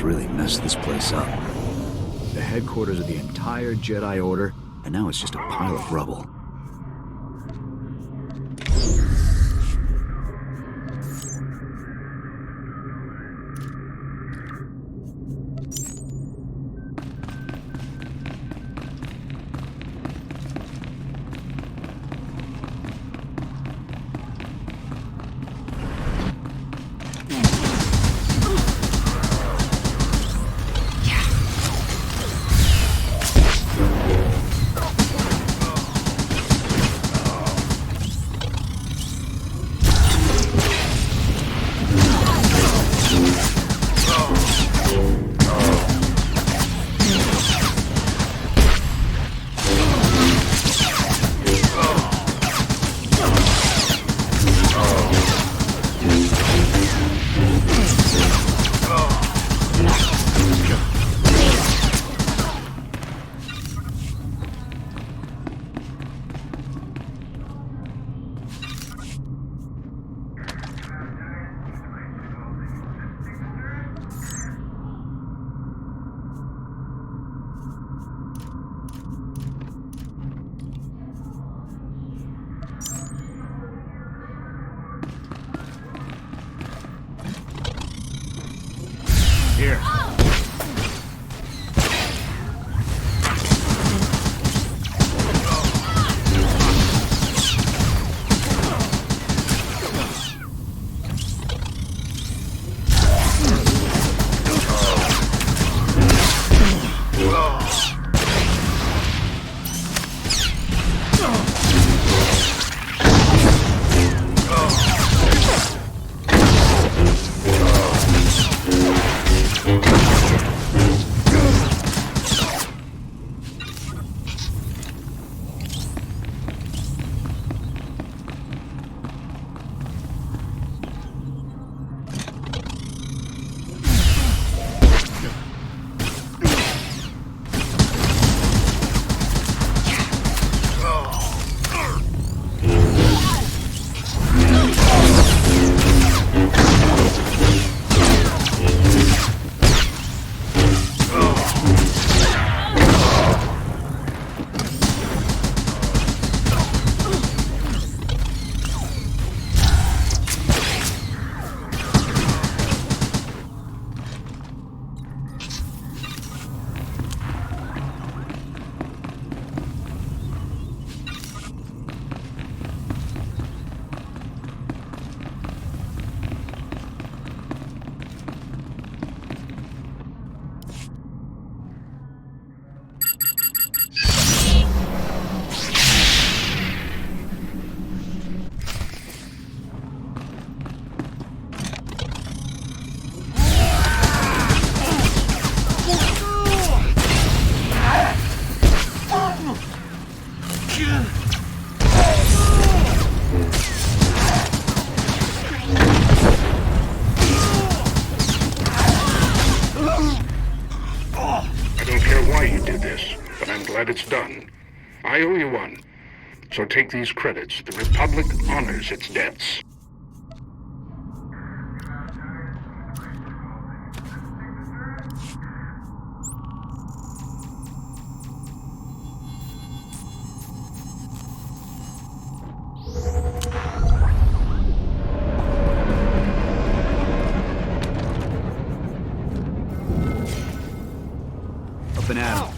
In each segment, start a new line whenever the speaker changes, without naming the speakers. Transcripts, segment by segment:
really messed this place up. The headquarters of the entire Jedi Order, and now it's just a pile of rubble. Here.
Glad it's done. I owe you one. So take these credits. The Republic honors its debts.
Up and at 'em.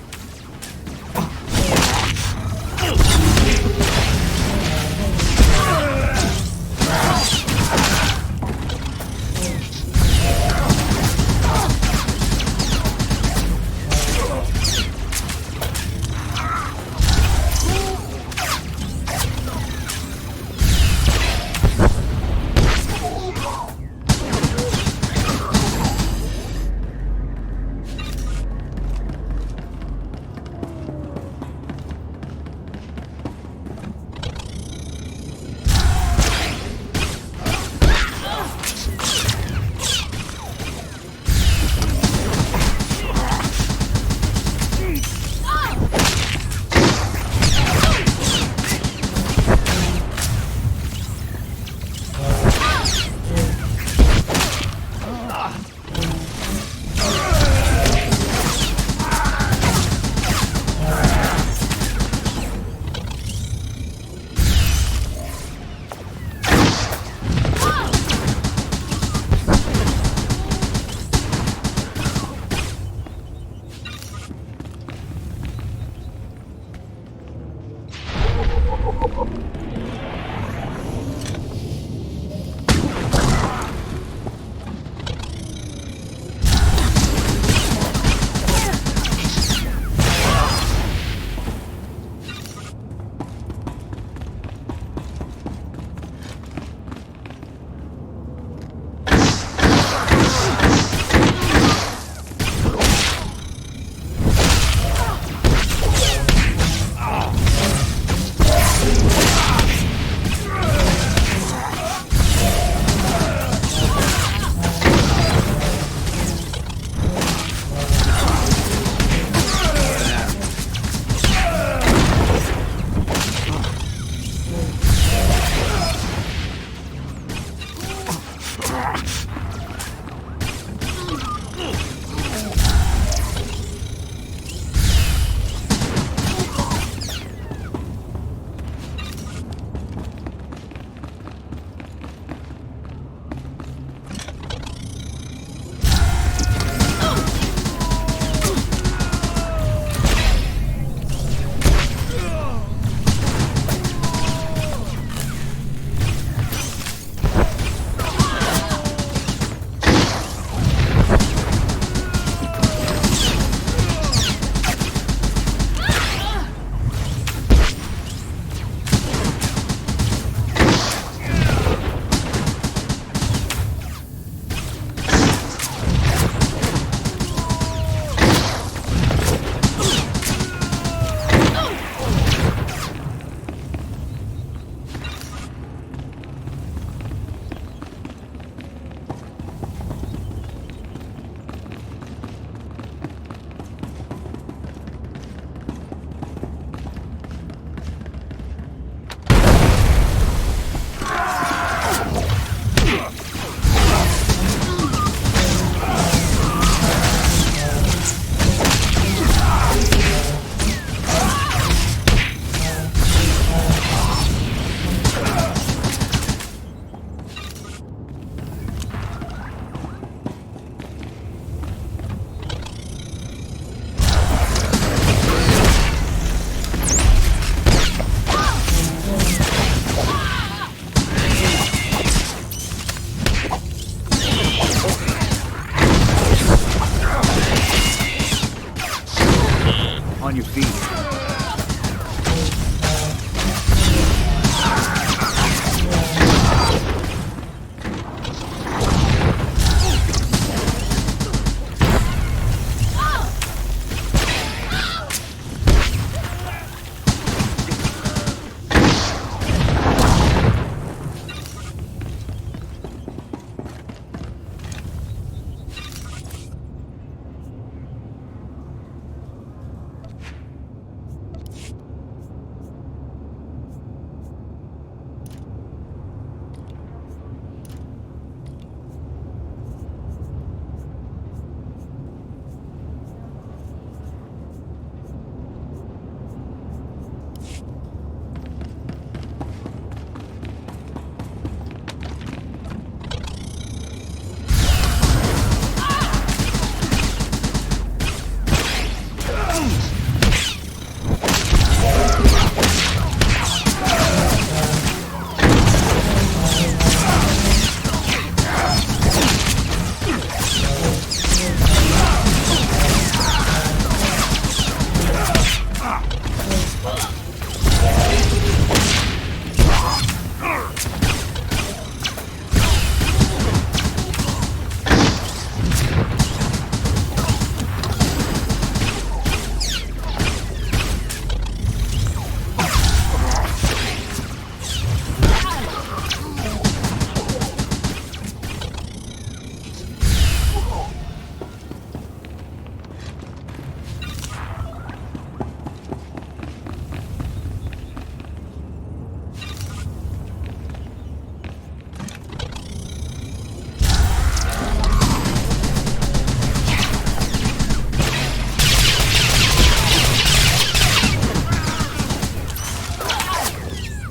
On your feet.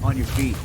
On your feet.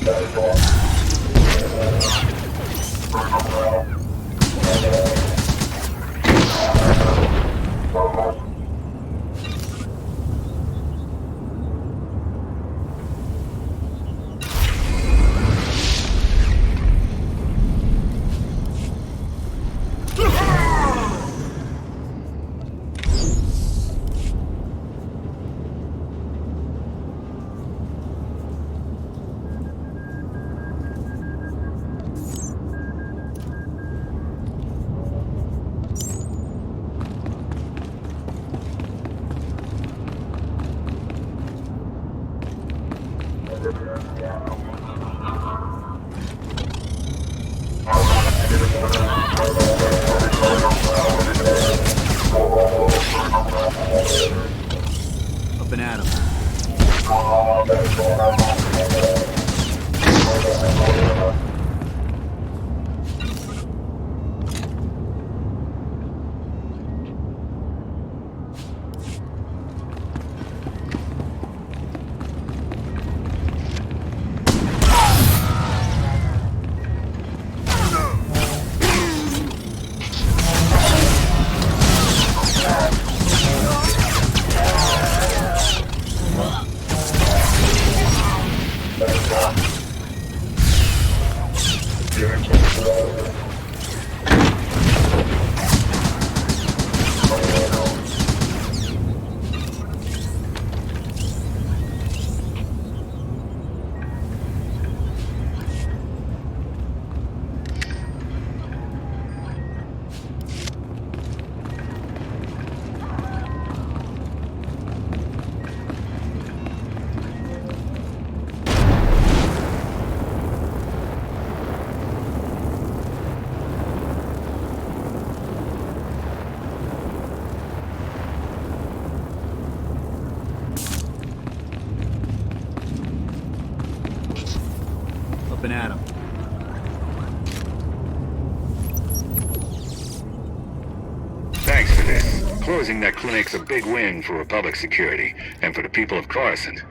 Up and at 'em. Up and at 'em.
Thanks for this. Closing that clinic's a big win for Republic security and for the people of Coruscant.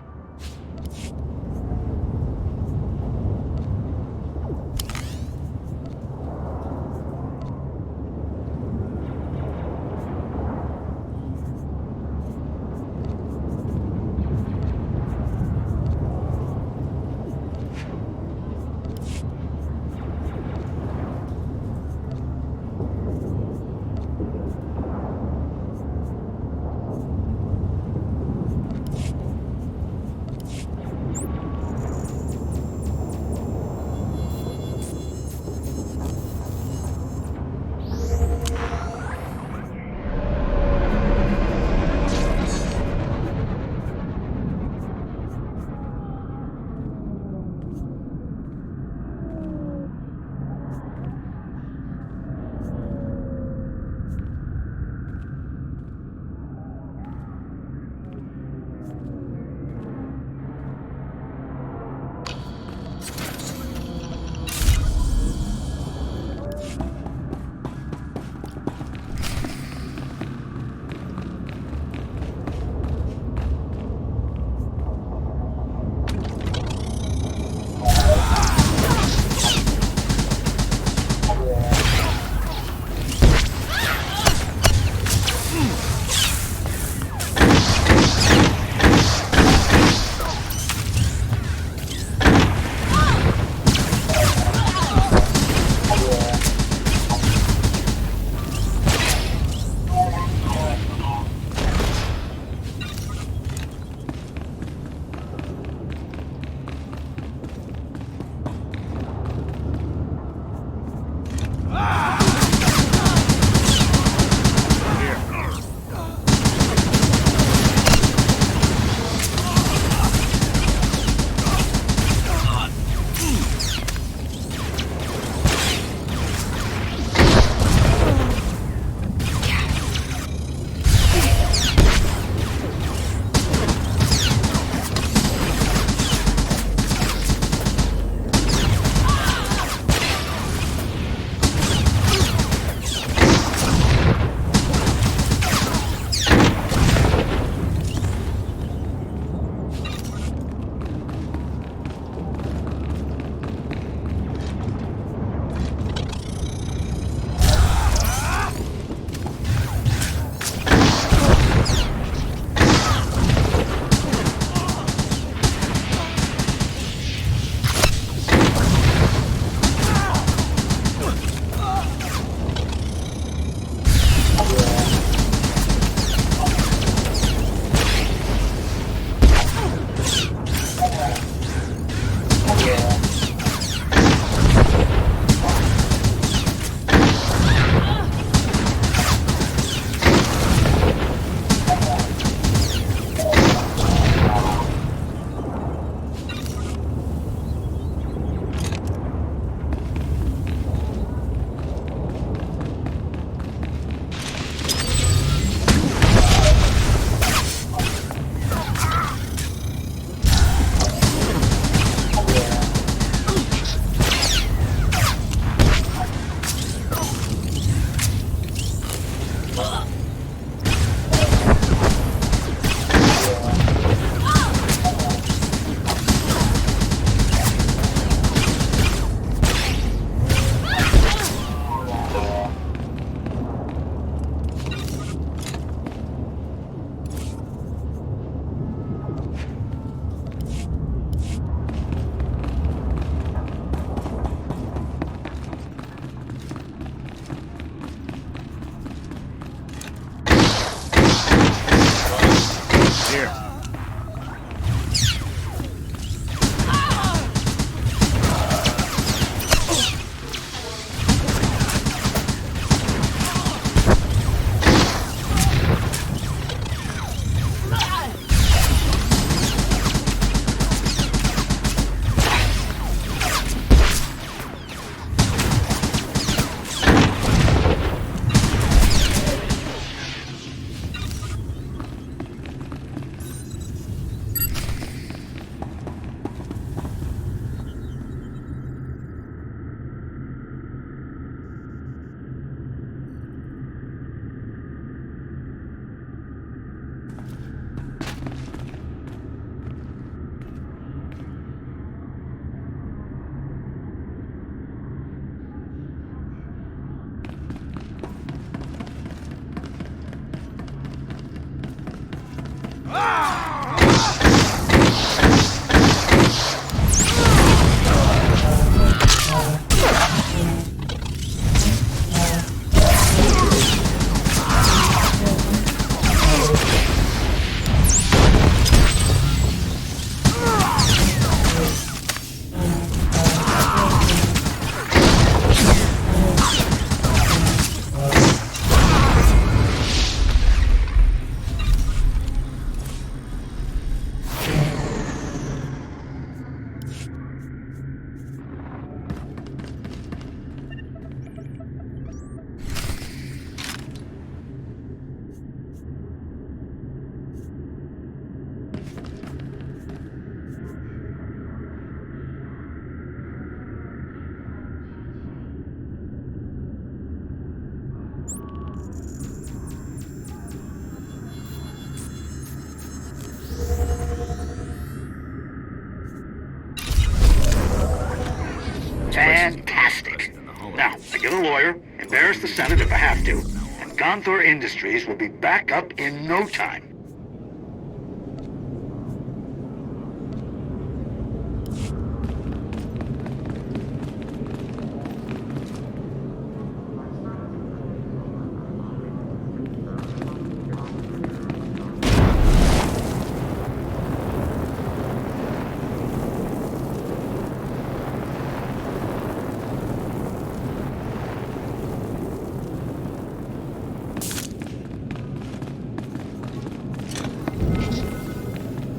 Fantastic. Now, I get a lawyer, embarrass the Senate if I have to, and Gonthor Industries will be back up in no time.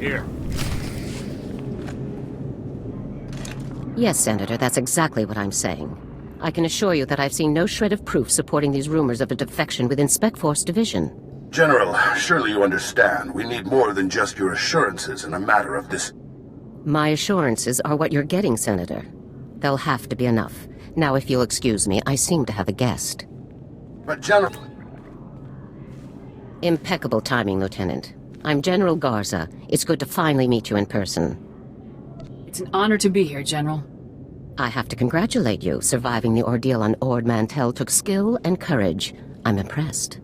Here.
Yes, Senator, that's exactly what I'm saying. I can assure you that I've seen no shred of proof supporting these rumors of a defection within Spec Force Division.
General, surely you understand. We need more than just your assurances in a matter of this.
My assurances are what you're getting, Senator. They'll have to be enough. Now, if you'll excuse me, I seem to have a guest.
But General...
Impeccable timing, Lieutenant. I'm General Garza. It's good to finally meet you in person.
It's an honor to be here, General.
I have to congratulate you. Surviving the ordeal on Ord Mantell took skill and courage. I'm impressed.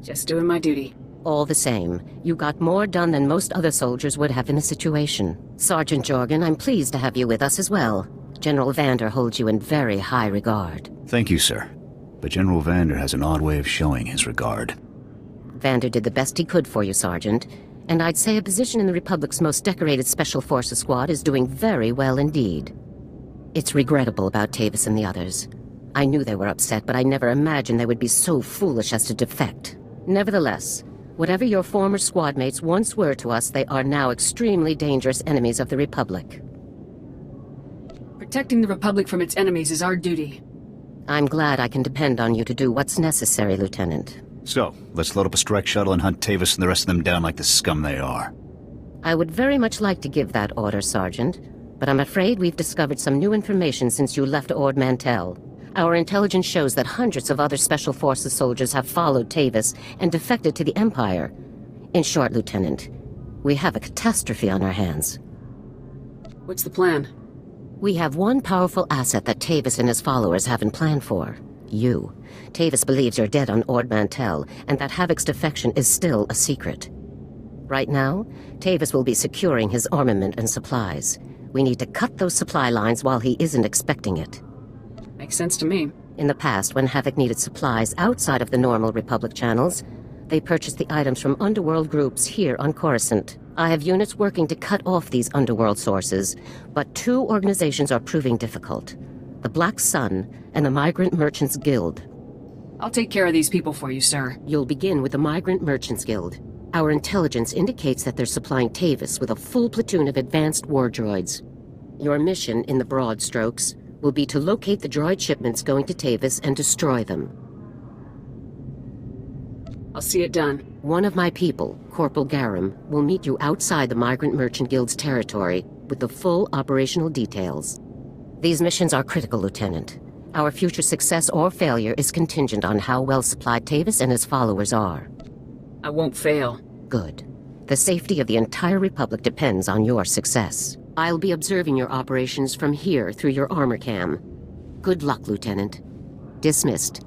Just doing my duty.
All the same, you got more done than most other soldiers would have in the situation. Sergeant Jorgen, I'm pleased to have you with us as well. General Vander holds you in very high regard.
Thank you, sir. But General Vander has an odd way of showing his regard.
Vander did the best he could for you, Sergeant. And I'd say a position in the Republic's most decorated Special Forces squad is doing very well indeed. It's regrettable about Tavis and the others. I knew they were upset, but I never imagined they would be so foolish as to defect. Nevertheless, whatever your former squad mates once were to us, they are now extremely dangerous enemies of the Republic.
Protecting the Republic from its enemies is our duty.
I'm glad I can depend on you to do what's necessary, Lieutenant.
So, let's load up a strike shuttle and hunt Tavis and the rest of them down like the scum they are.
I would very much like to give that order, Sergeant, but I'm afraid we've discovered some new information since you left Ord Mantell. Our intelligence shows that hundreds of other Special Forces soldiers have followed Tavis and defected to the Empire. In short, Lieutenant, we have a catastrophe on our hands.
What's the plan?
We have one powerful asset that Tavis and his followers haven't planned for. You. Tavis believes you're dead on Ord Mantell, and that Havoc's defection is still a secret. Right now, Tavis will be securing his armament and supplies. We need to cut those supply lines while he isn't expecting it.
Makes sense to me.
In the past, when Havoc needed supplies outside of the normal Republic channels, they purchased the items from underworld groups here on Coruscant. I have units working to cut off these underworld sources, but two organizations are proving difficult. The Black Sun and the Migrant Merchants Guild.
I'll take care of these people for you, sir.
You'll begin with the Migrant Merchants Guild. Our intelligence indicates that they're supplying Tavis with a full platoon of advanced war droids. Your mission, in the broad strokes, will be to locate the droid shipments going to Tavis and destroy them.
I'll see it done.
One of my people, Corporal Garum, will meet you outside the Migrant Merchant Guild's territory with the full operational details. These missions are critical, Lieutenant. Our future success or failure is contingent on how well supplied Tavis and his followers are.
I won't fail.
Good. The safety of the entire Republic depends on your success. I'll be observing your operations from here through your armor cam. Good luck, Lieutenant. Dismissed.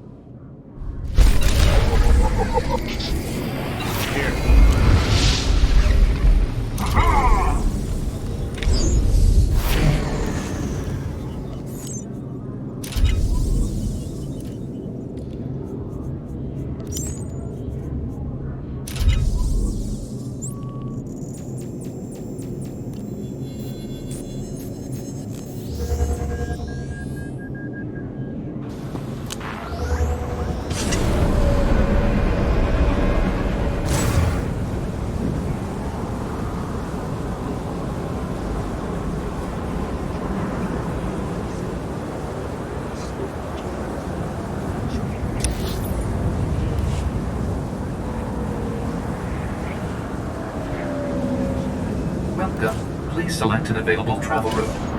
Welcome. Please select an available travel route.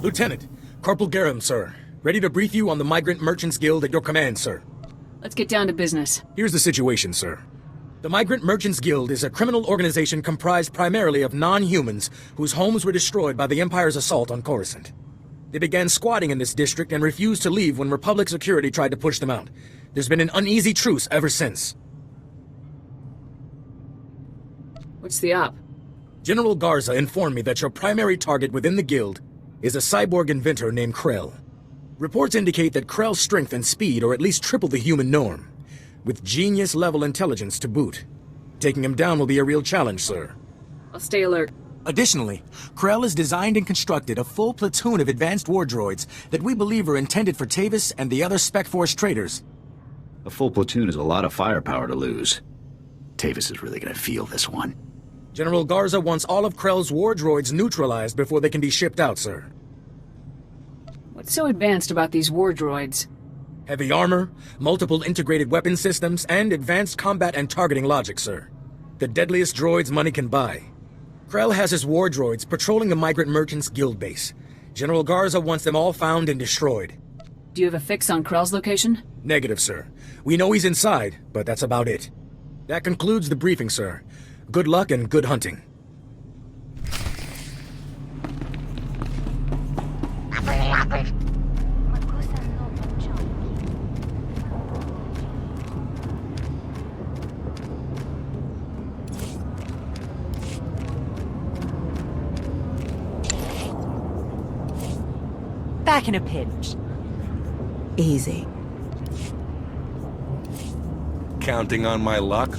Lieutenant, Corporal Garum, sir. Ready to brief you on the Migrant Merchants Guild at your command, sir.
Let's get down to business.
Here's the situation, sir. The Migrant Merchants Guild is a criminal organization comprised primarily of non-humans whose homes were destroyed by the Empire's assault on Coruscant. They began squatting in this district and refused to leave when Republic security tried to push them out. There's been an uneasy truce ever since.
What's the op?
General Garza informed me that your primary target within the guild is a cyborg inventor named Krell. Reports indicate that Krell's strength and speed are at least triple the human norm, with genius-level intelligence to boot. Taking him down will be a real challenge, sir.
I'll stay alert.
Additionally, Krell has designed and constructed a full platoon of advanced war droids that we believe are intended for Tavis and the other Spec Force traitors.
A full platoon is a lot of firepower to lose. Tavis is really gonna feel this one.
General Garza wants all of Krell's war droids neutralized before they can be shipped out, sir.
What's so advanced about these war droids?
Heavy armor, multiple integrated weapon systems, and advanced combat and targeting logic, sir. The deadliest droids money can buy. Krell has his war droids patrolling the Migrant Merchants Guild base. General Garza wants them all found and destroyed.
Do you have a fix on Krell's location?
Negative, sir. We know he's inside, but that's about it. That concludes the briefing, sir. Good luck and good hunting.
Back in a pinch. Easy.
Counting on my luck?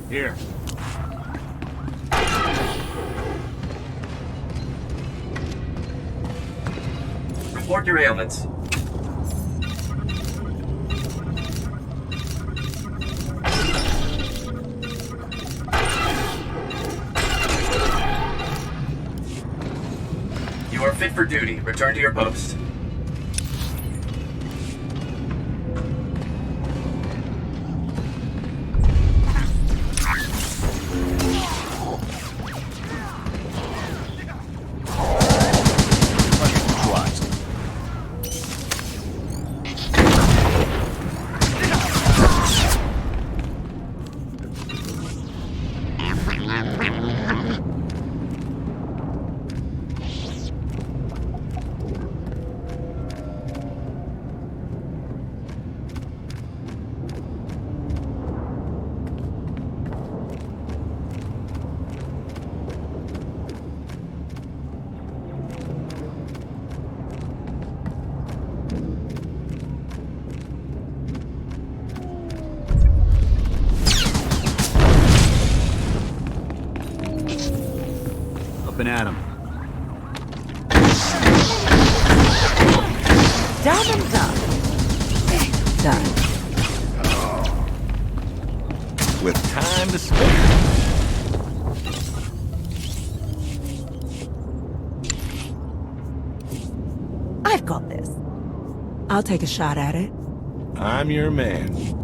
Here.
Report your ailments. You are fit for duty. Return to your post.
Up and at him.
Done and done. Done.
With time to spare.
I've got this. I'll take a shot at it.
I'm your man.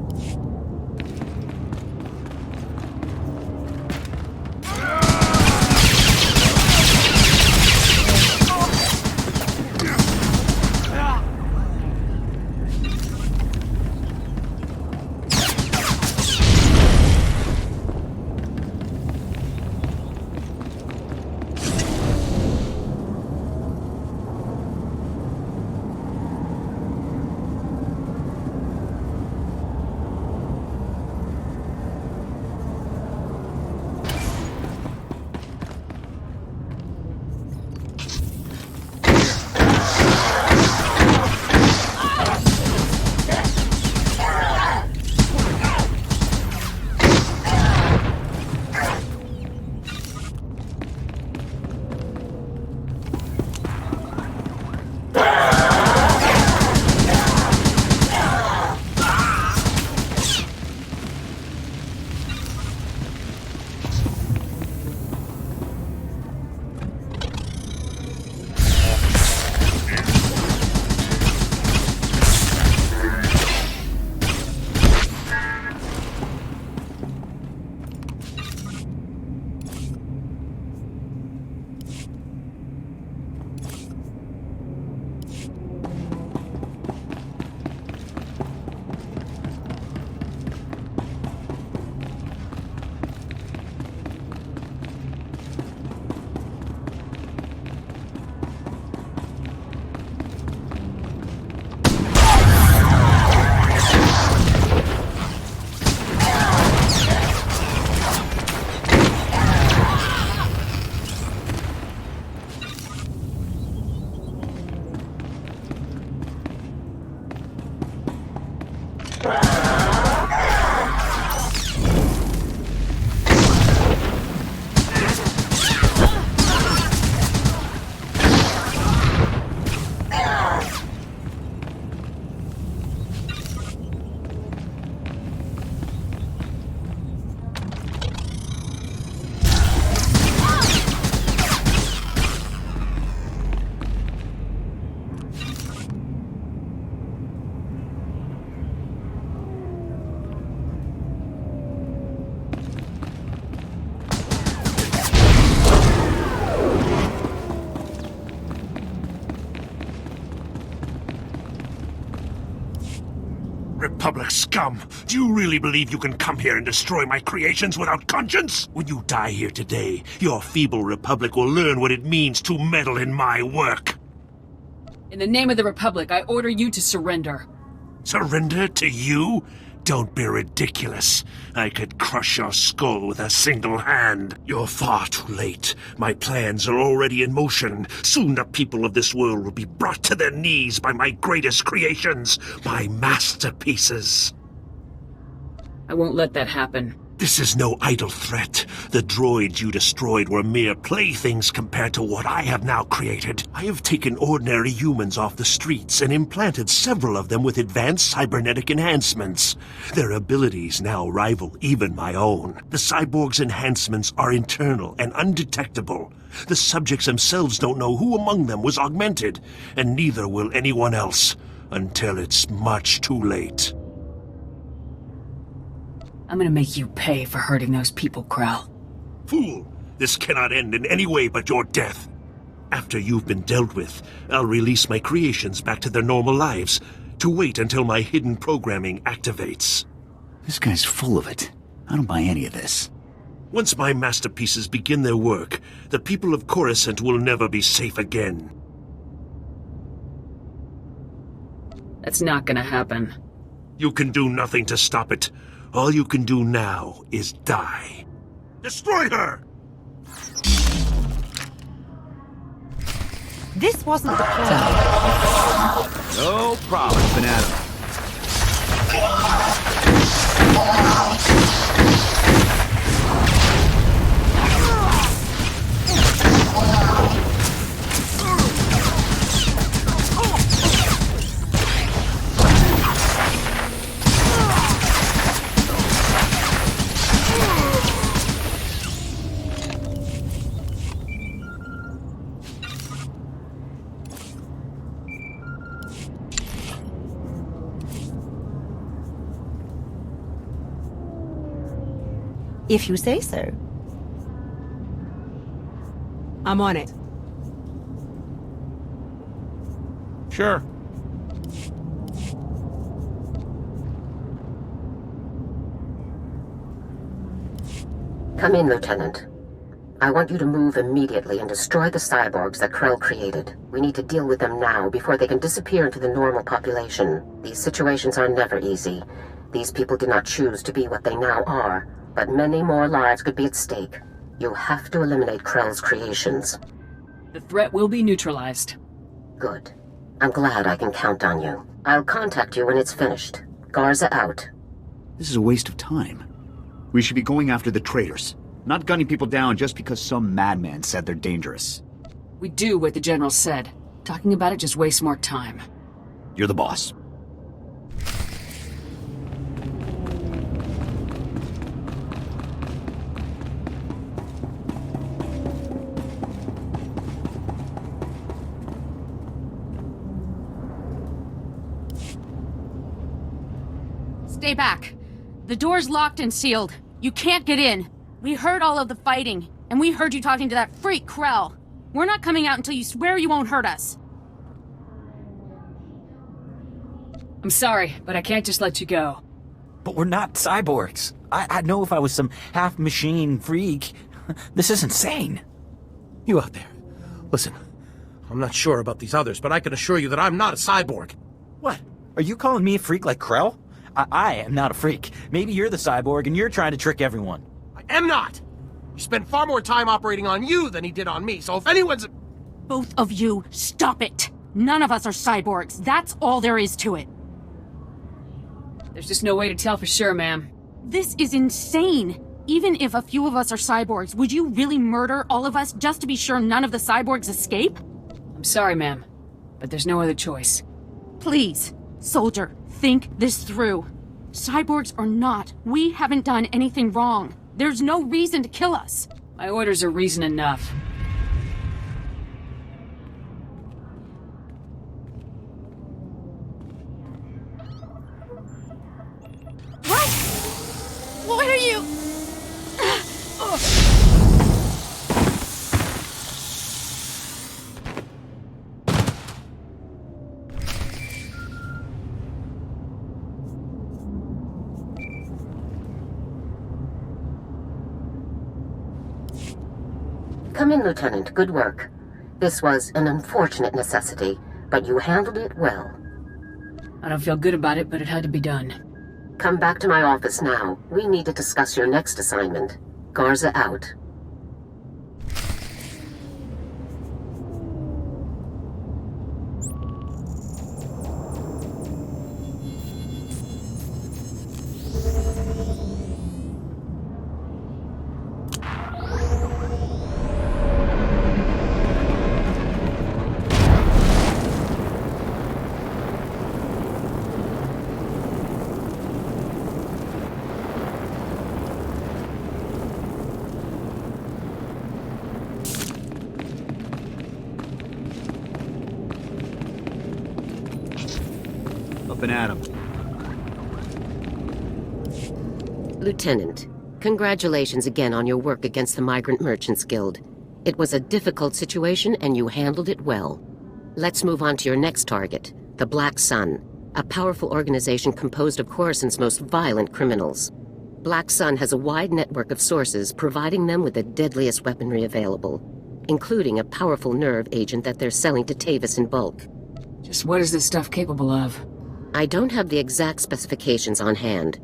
scum! Do you really believe you can come here and destroy my creations without conscience? When you die here today, your feeble republic will learn what it means to meddle in my work.
In the name of the Republic, I order you to surrender.
Surrender to you? Don't be ridiculous. I could crush your skull with a single hand. You're far too late. My plans are already in motion. Soon the people of this world will be brought to their knees by my greatest creations, my masterpieces.
I won't let that happen.
This is no idle threat. The droids you destroyed were mere playthings compared to what I have now created. I have taken ordinary humans off the streets and implanted several of them with advanced cybernetic enhancements. Their abilities now rival even my own. The cyborg's enhancements are internal and undetectable. The subjects themselves don't know who among them was augmented, and neither will anyone else, until it's much too late.
I'm gonna make you pay for hurting those people, Krell.
Fool! This cannot end in any way but your death. After you've been dealt with, I'll release my creations back to their normal lives, to wait until my hidden programming activates.
This guy's full of it. I don't buy any of this.
Once my masterpieces begin their work, the people of Coruscant will never be safe again.
That's not gonna happen.
You can do nothing to stop it. All you can do now is die. Destroy her!
This wasn't the plan.
No problem, Commando.
If you say so. I'm on it.
Sure.
Come in, Lieutenant. I want you to move immediately and destroy the cyborgs that Krell created. We need to deal with them now before they can disappear into the normal population. These situations are never easy. These people did not choose to be what they now are, but many more lives could be at stake. You have to eliminate Krell's creations.
The threat will be neutralized.
Good. I'm glad I can count on you. I'll contact you when it's finished. Garza out.
This is a waste of time. We should be going after the traitors, not gunning people down just because some madman said they're dangerous.
We do what the General said. Talking about it just wastes more time.
You're the boss.
Stay back. The door's locked and sealed. You can't get in. We heard all of the fighting, and we heard you talking to that freak Krell. We're not coming out until you swear you won't hurt us.
I'm sorry, but I can't just let you go.
But we're not cyborgs. I'd know if I was some half-machine freak. This is insane.
You out there. Listen, I'm not sure about these others, but I can assure you that I'm not a cyborg.
What? Are you calling me a freak like Krell? I am not a freak. Maybe you're the cyborg and you're trying to trick everyone.
I am not! He spent far more time operating on you than he did on me, so if anyone's...
Both of you, stop it! None of us are cyborgs. That's all there is to it.
There's just no way to tell for sure, ma'am.
This is insane! Even if a few of us are cyborgs, would you really murder all of us just to be sure none of the cyborgs escape?
I'm sorry, ma'am, but there's no other choice.
Please, soldier, think this through. Cyborgs or not, we haven't done anything wrong. There's no reason to kill us.
My orders are reason enough.
What? What are you...
Come in, Lieutenant. Good work. This was an unfortunate necessity, but you handled it well.
I don't feel good about it, but it had to be done.
Come back to my office now. We need to discuss your next assignment. Garza out.
Up and at 'em.
Lieutenant, congratulations again on your work against the Migrant Merchants Guild. It was a difficult situation and you handled it well. Let's move on to your next target, the Black Sun, a powerful organization composed of Coruscant's most violent criminals. Black Sun has a wide network of sources providing them with the deadliest weaponry available, including a powerful nerve agent that they're selling to Tavis in bulk.
Just what is this stuff capable of?
I don't have the exact specifications on hand,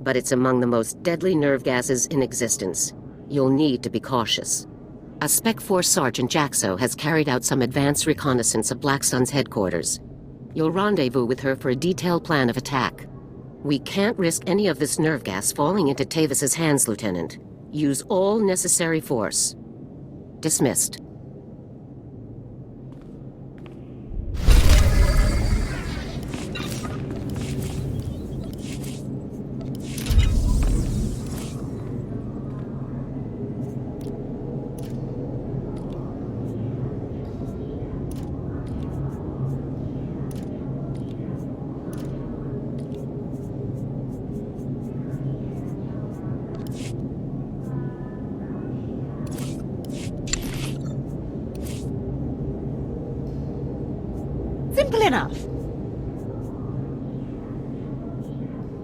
but it's among the most deadly nerve gases in existence. You'll need to be cautious. A Spec Force Sergeant Jaxo has carried out some advanced reconnaissance of Black Sun's headquarters. You'll rendezvous with her for a detailed plan of attack. We can't risk any of this nerve gas falling into Tavis's hands, Lieutenant. Use all necessary force. Dismissed.
Simple enough.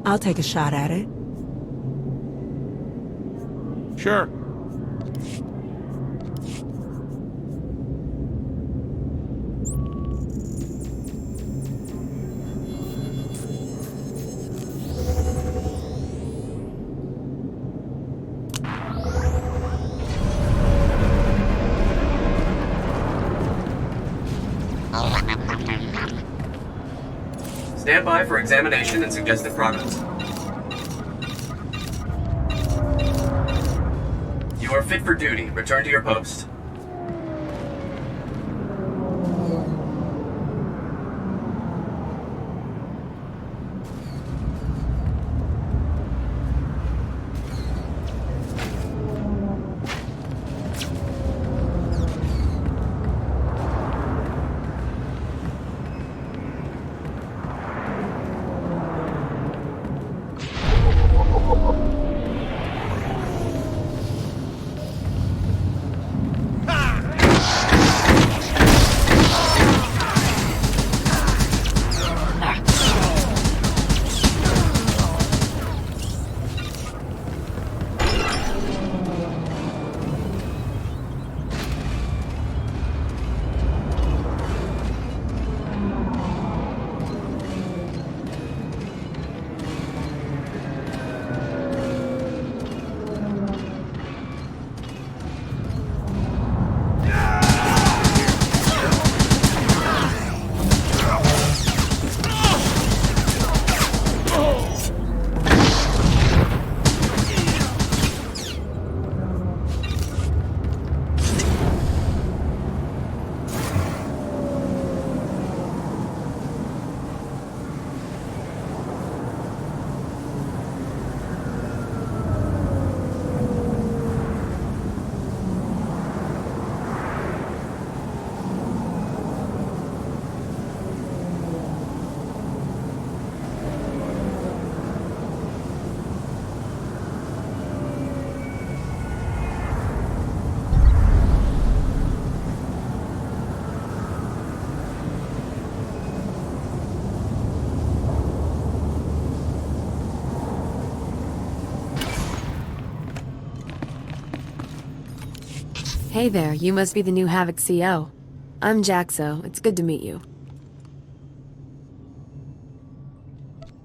I'll take a shot at it.
Sure.
Stand by for examination and suggested progress. You are fit for duty. Return to your post.
Hey there, you must be the new Havoc CO. I'm Jaxo. It's good to meet you.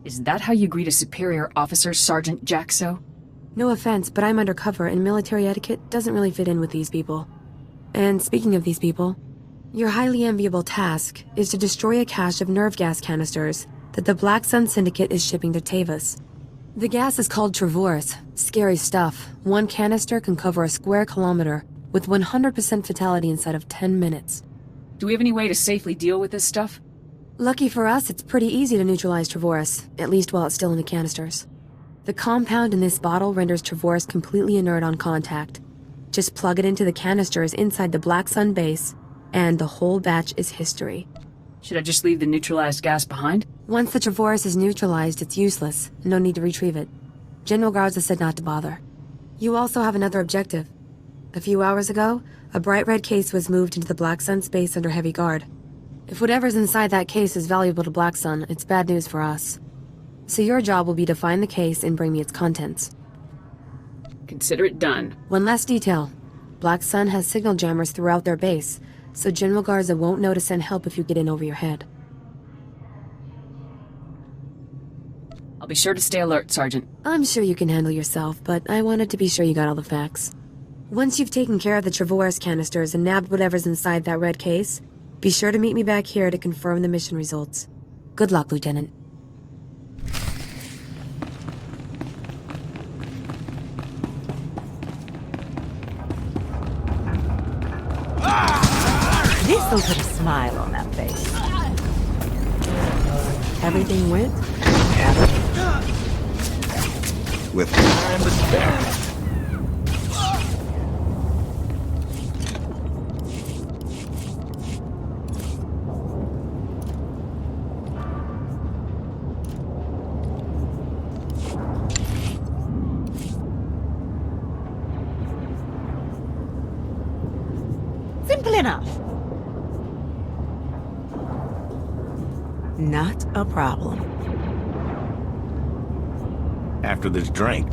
Is that how you greet a superior officer, Sergeant Jaxo?
No offense, but I'm undercover and military etiquette doesn't really fit in with these people. And speaking of these people, your highly enviable task is to destroy a cache of nerve gas canisters that the Black Sun Syndicate is shipping to Tavis. The gas is called Travorus. Scary stuff. One canister can cover a square kilometer with 100% fatality inside of 10 minutes.
Do we have any way to safely deal with this stuff?
Lucky for us, it's pretty easy to neutralize Travorus, at least while it's still in the canisters. The compound in this bottle renders Travorus completely inert on contact. Just plug it into the canisters inside the Black Sun base, and the whole batch is history.
Should I just leave the neutralized gas behind?
Once the Travorus is neutralized, it's useless. No need to retrieve it. General Garza said not to bother. You also have another objective. A few hours ago, a bright red case was moved into the Black Sun space under heavy guard. If whatever's inside that case is valuable to Black Sun, it's bad news for us. So your job will be to find the case and bring me its contents.
Consider it done.
One last detail. Black Sun has signal jammers throughout their base, so General Garza won't know to send help if you get in over your head.
I'll be sure to stay alert, Sergeant.
I'm sure you can handle yourself, but I wanted to be sure you got all the facts. Once you've taken care of the Travorus canisters and nabbed whatever's inside that red case, be sure to meet me back here to confirm the mission results. Good luck, Lieutenant.
This'll put a smile on that face. Everything went?
With time to spare.
Simple enough. Not a problem.
After this drink.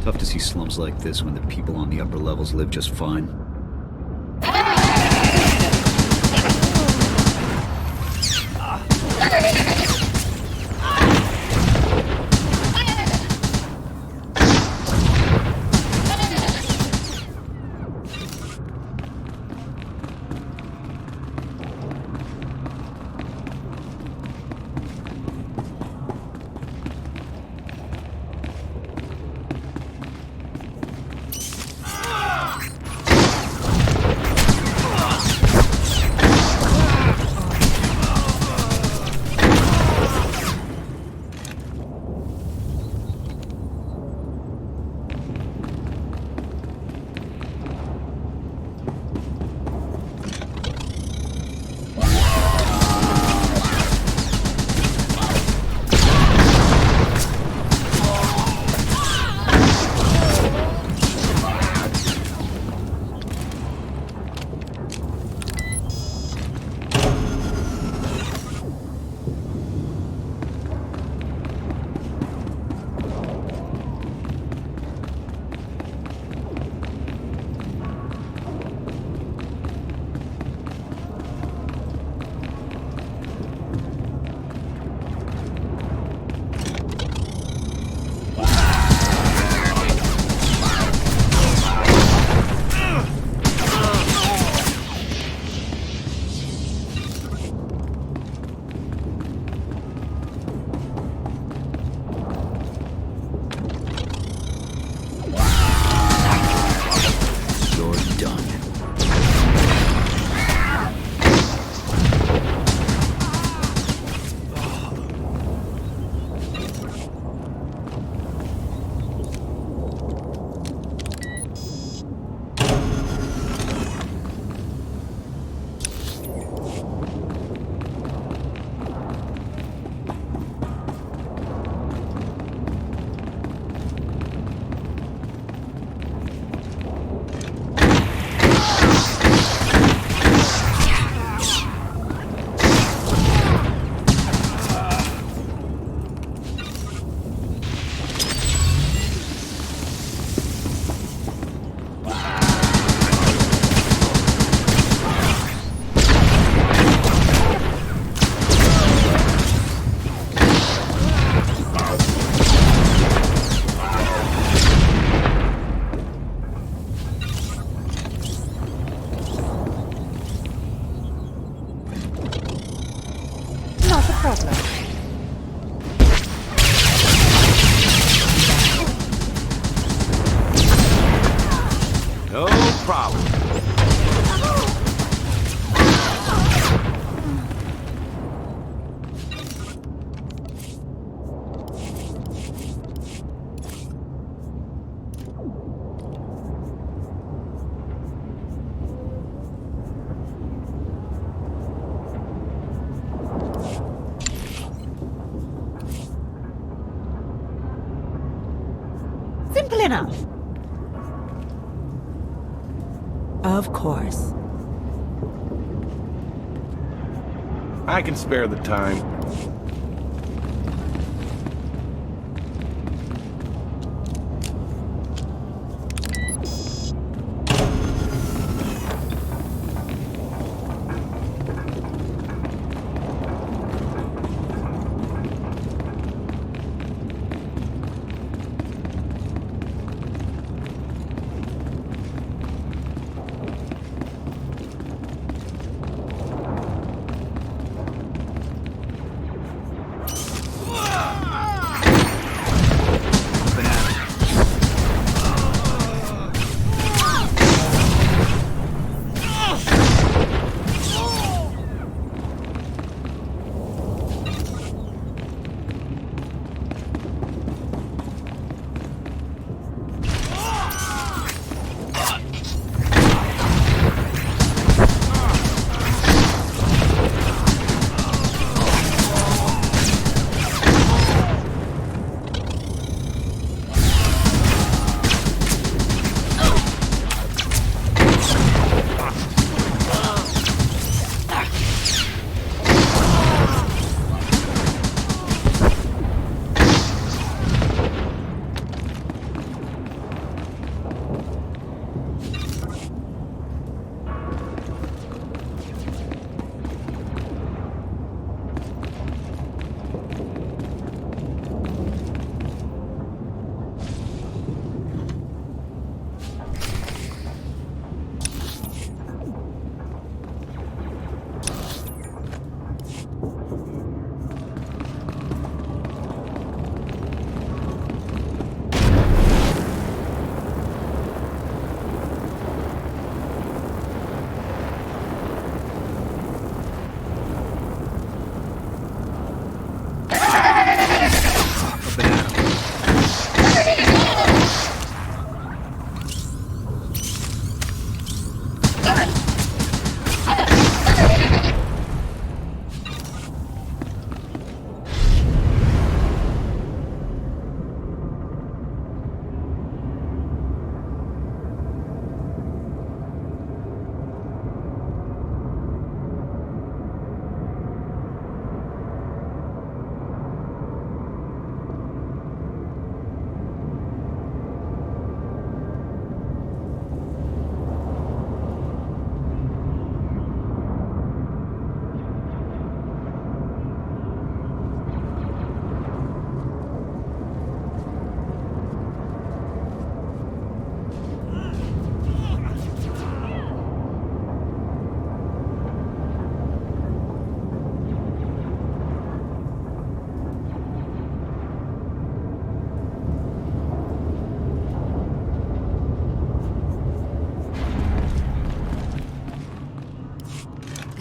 Tough to see slums like this when the people on the upper levels live just fine.
enough. Of course.
I can spare the time.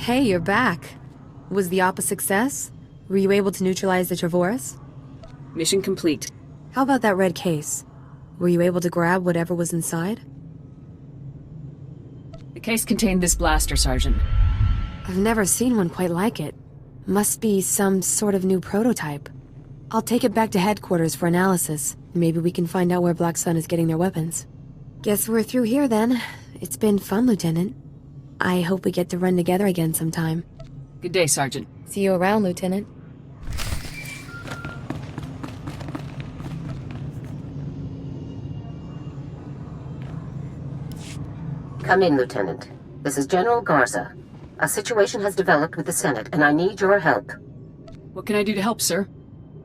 Hey, you're back. Was the op a success? Were you able to neutralize the Trevorus?
Mission complete.
How about that red case? Were you able to grab whatever was inside?
The case contained this blaster, Sergeant.
I've never seen one quite like it. Must be some sort of new prototype. I'll take it back to headquarters for analysis. Maybe we can find out where Black Sun is getting their weapons. Guess we're through here then. It's been fun, Lieutenant. I hope we get to run together again sometime.
Good day, Sergeant.
See you around, Lieutenant.
Come in, Lieutenant. This is General Garza. A situation has developed with the Senate, and I need your help.
What can I do to help, sir?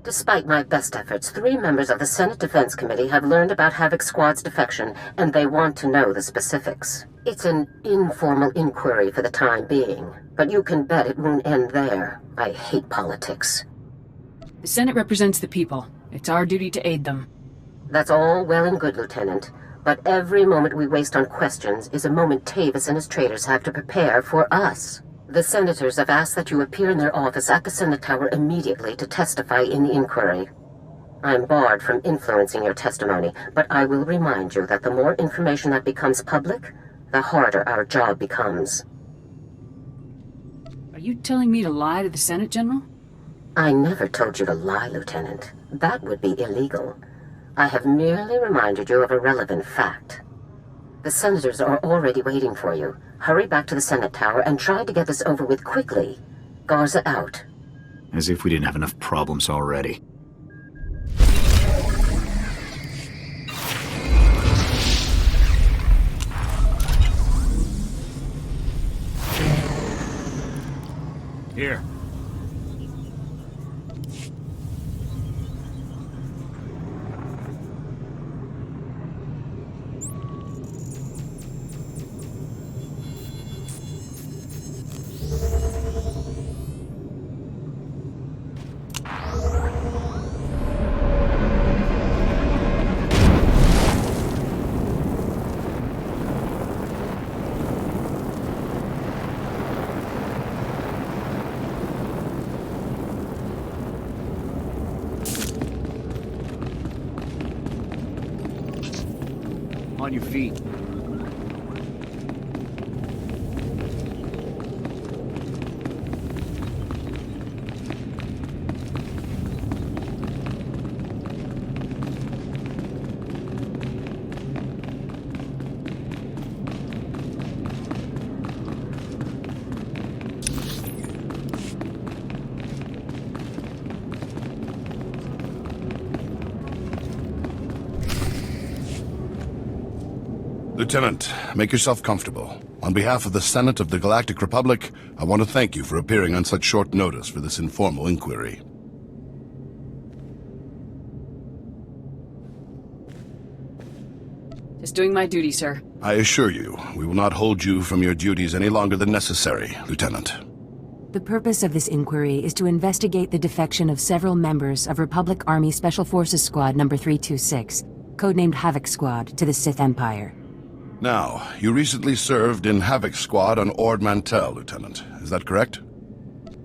Despite my best efforts, 3 members of the Senate Defense Committee have learned about Havoc Squad's defection, and they want to know the specifics. It's an informal inquiry for the time being, but you can bet it won't end there. I hate politics.
The Senate represents the people. It's our duty to aid them.
That's all well and good, Lieutenant. But every moment we waste on questions is a moment Tavis and his traitors have to prepare for us. The senators have asked that you appear in their office at the Senate Tower immediately to testify in the inquiry. I'm barred from influencing your testimony, but I will remind you that the more information that becomes public, the harder our job becomes.
Are you telling me to lie to the Senate, General?
I never told you to lie, Lieutenant. That would be illegal. I have merely reminded you of a relevant fact. The senators are already waiting for you. Hurry back to the Senate Tower and try to get this over with quickly. Garza out.
As if we didn't have enough problems already. Here. On your feet.
Lieutenant, make yourself comfortable. On behalf of the Senate of the Galactic Republic, I want to thank you for appearing on such short notice for this informal inquiry.
Just doing my duty, sir.
I assure you, we will not hold you from your duties any longer than necessary, Lieutenant.
The purpose of this inquiry is to investigate the defection of several members of Republic Army Special Forces Squad number 326, codenamed Havoc Squad, to the Sith Empire.
Now, you recently served in Havoc Squad on Ord Mantell, Lieutenant. Is that correct?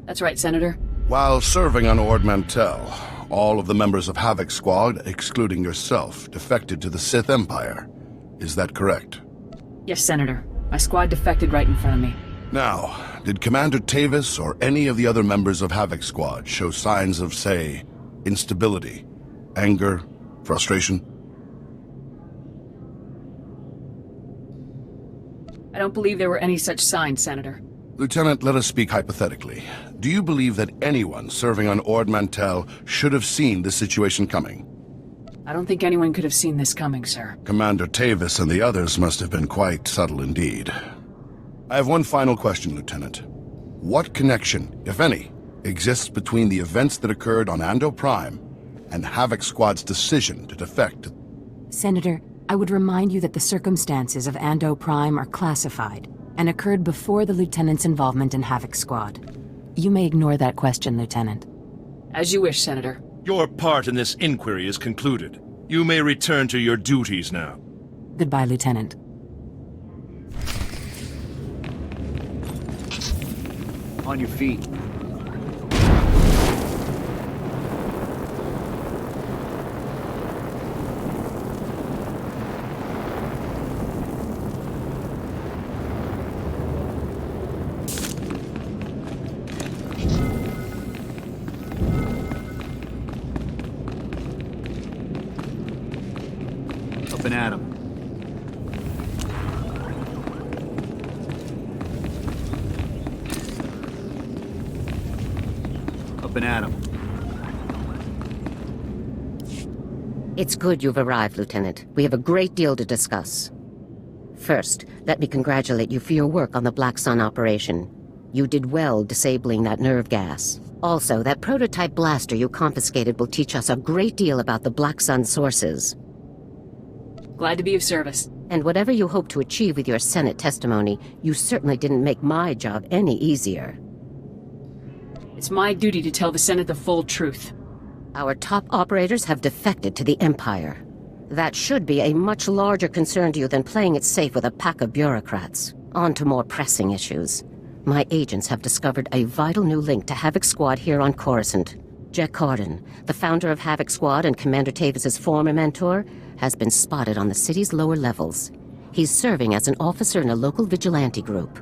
That's right, Senator.
While serving on Ord Mantell, all of the members of Havoc Squad, excluding yourself, defected to the Sith Empire. Is that correct?
Yes, Senator. My squad defected right in front of me.
Now, did Commander Tavis or any of the other members of Havoc Squad show signs of, say, instability, anger, frustration?
I don't believe there were any such signs, Senator.
Lieutenant, let us speak hypothetically. Do you believe that anyone serving on Ord Mantell should have seen this situation coming?
I don't think anyone could have seen this coming, sir.
Commander Tavis and the others must have been quite subtle indeed. I have one final question, Lieutenant. What connection, if any, exists between the events that occurred on Ando Prime and Havoc Squad's decision to defect?
Senator, I would remind you that the circumstances of Ando Prime are classified and occurred before the Lieutenant's involvement in Havoc Squad. You may ignore that question, Lieutenant.
As you wish, Senator.
Your part in this inquiry is concluded. You may return to your duties now.
Goodbye, Lieutenant.
On your feet. Up and at 'em. Up and at 'em.
It's good you've arrived, Lieutenant. We have a great deal to discuss. First, let me congratulate you for your work on the Black Sun operation. You did well disabling that nerve gas. Also, that prototype blaster you confiscated will teach us a great deal about the Black Sun sources.
Glad to be of service.
And whatever you hope to achieve with your Senate testimony, you certainly didn't make my job any easier.
It's my duty to tell the Senate the full truth.
Our top operators have defected to the Empire. That should be a much larger concern to you than playing it safe with a pack of bureaucrats. On to more pressing issues. My agents have discovered a vital new link to Havoc Squad here on Coruscant. Jack Corden, the founder of Havoc Squad and Commander Tavis's former mentor, has been spotted on the city's lower levels. He's serving as an officer in a local vigilante group.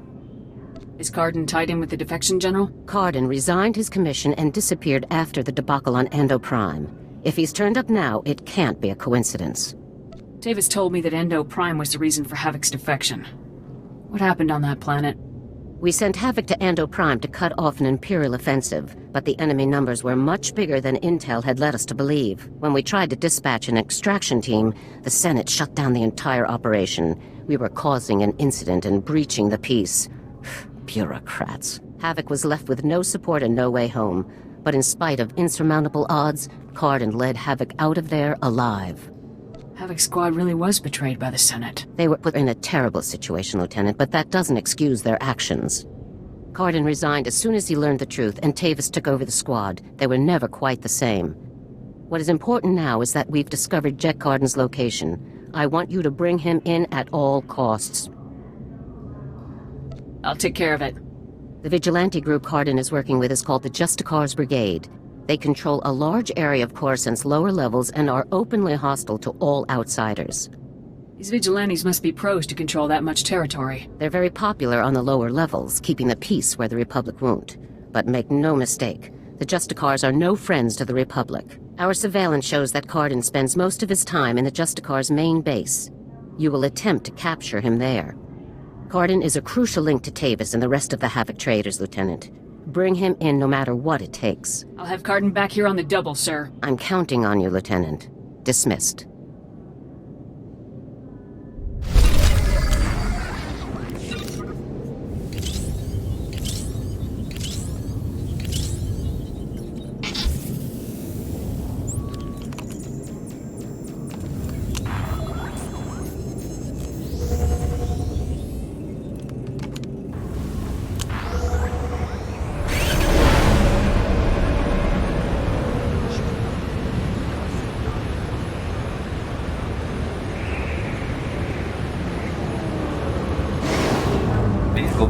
Is Cardin tied in with the defection, General?
Cardin resigned his commission and disappeared after the debacle on Ando Prime. If he's turned up now, it can't be a coincidence.
Davis told me that Endo Prime was the reason for Havoc's defection. What happened on that planet?
We sent Havoc to Endo Prime to cut off an Imperial offensive, but the enemy numbers were much bigger than Intel had led us to believe. When we tried to dispatch an extraction team, the Senate shut down the entire operation. We were causing an incident and breaching the peace. Bureaucrats. Havoc was left with no support and no way home. But in spite of insurmountable odds, Cardin led Havoc out of there alive.
Havoc's squad really was betrayed by the Senate.
They were put in a terrible situation, Lieutenant, but that doesn't excuse their actions. Cardin resigned as soon as he learned the truth, and Tavis took over the squad. They were never quite the same. What is important now is that we've discovered Jet Cardin's location. I want you to bring him in at all costs.
I'll take care of it.
The vigilante group Cardin is working with is called the Justicars Brigade. They control a large area of Coruscant's lower levels and are openly hostile to all outsiders.
These vigilantes must be pros to control that much territory.
They're very popular on the lower levels, keeping the peace where the Republic won't. But make no mistake, the Justicars are no friends to the Republic. Our surveillance shows that Cardin spends most of his time in the Justicars' main base. You will attempt to capture him there. Cardin is a crucial link to Tavis and the rest of the Havoc traders, Lieutenant. Bring him in no matter what it takes.
I'll have Cardin back here on the double, sir.
I'm counting on you, Lieutenant. Dismissed.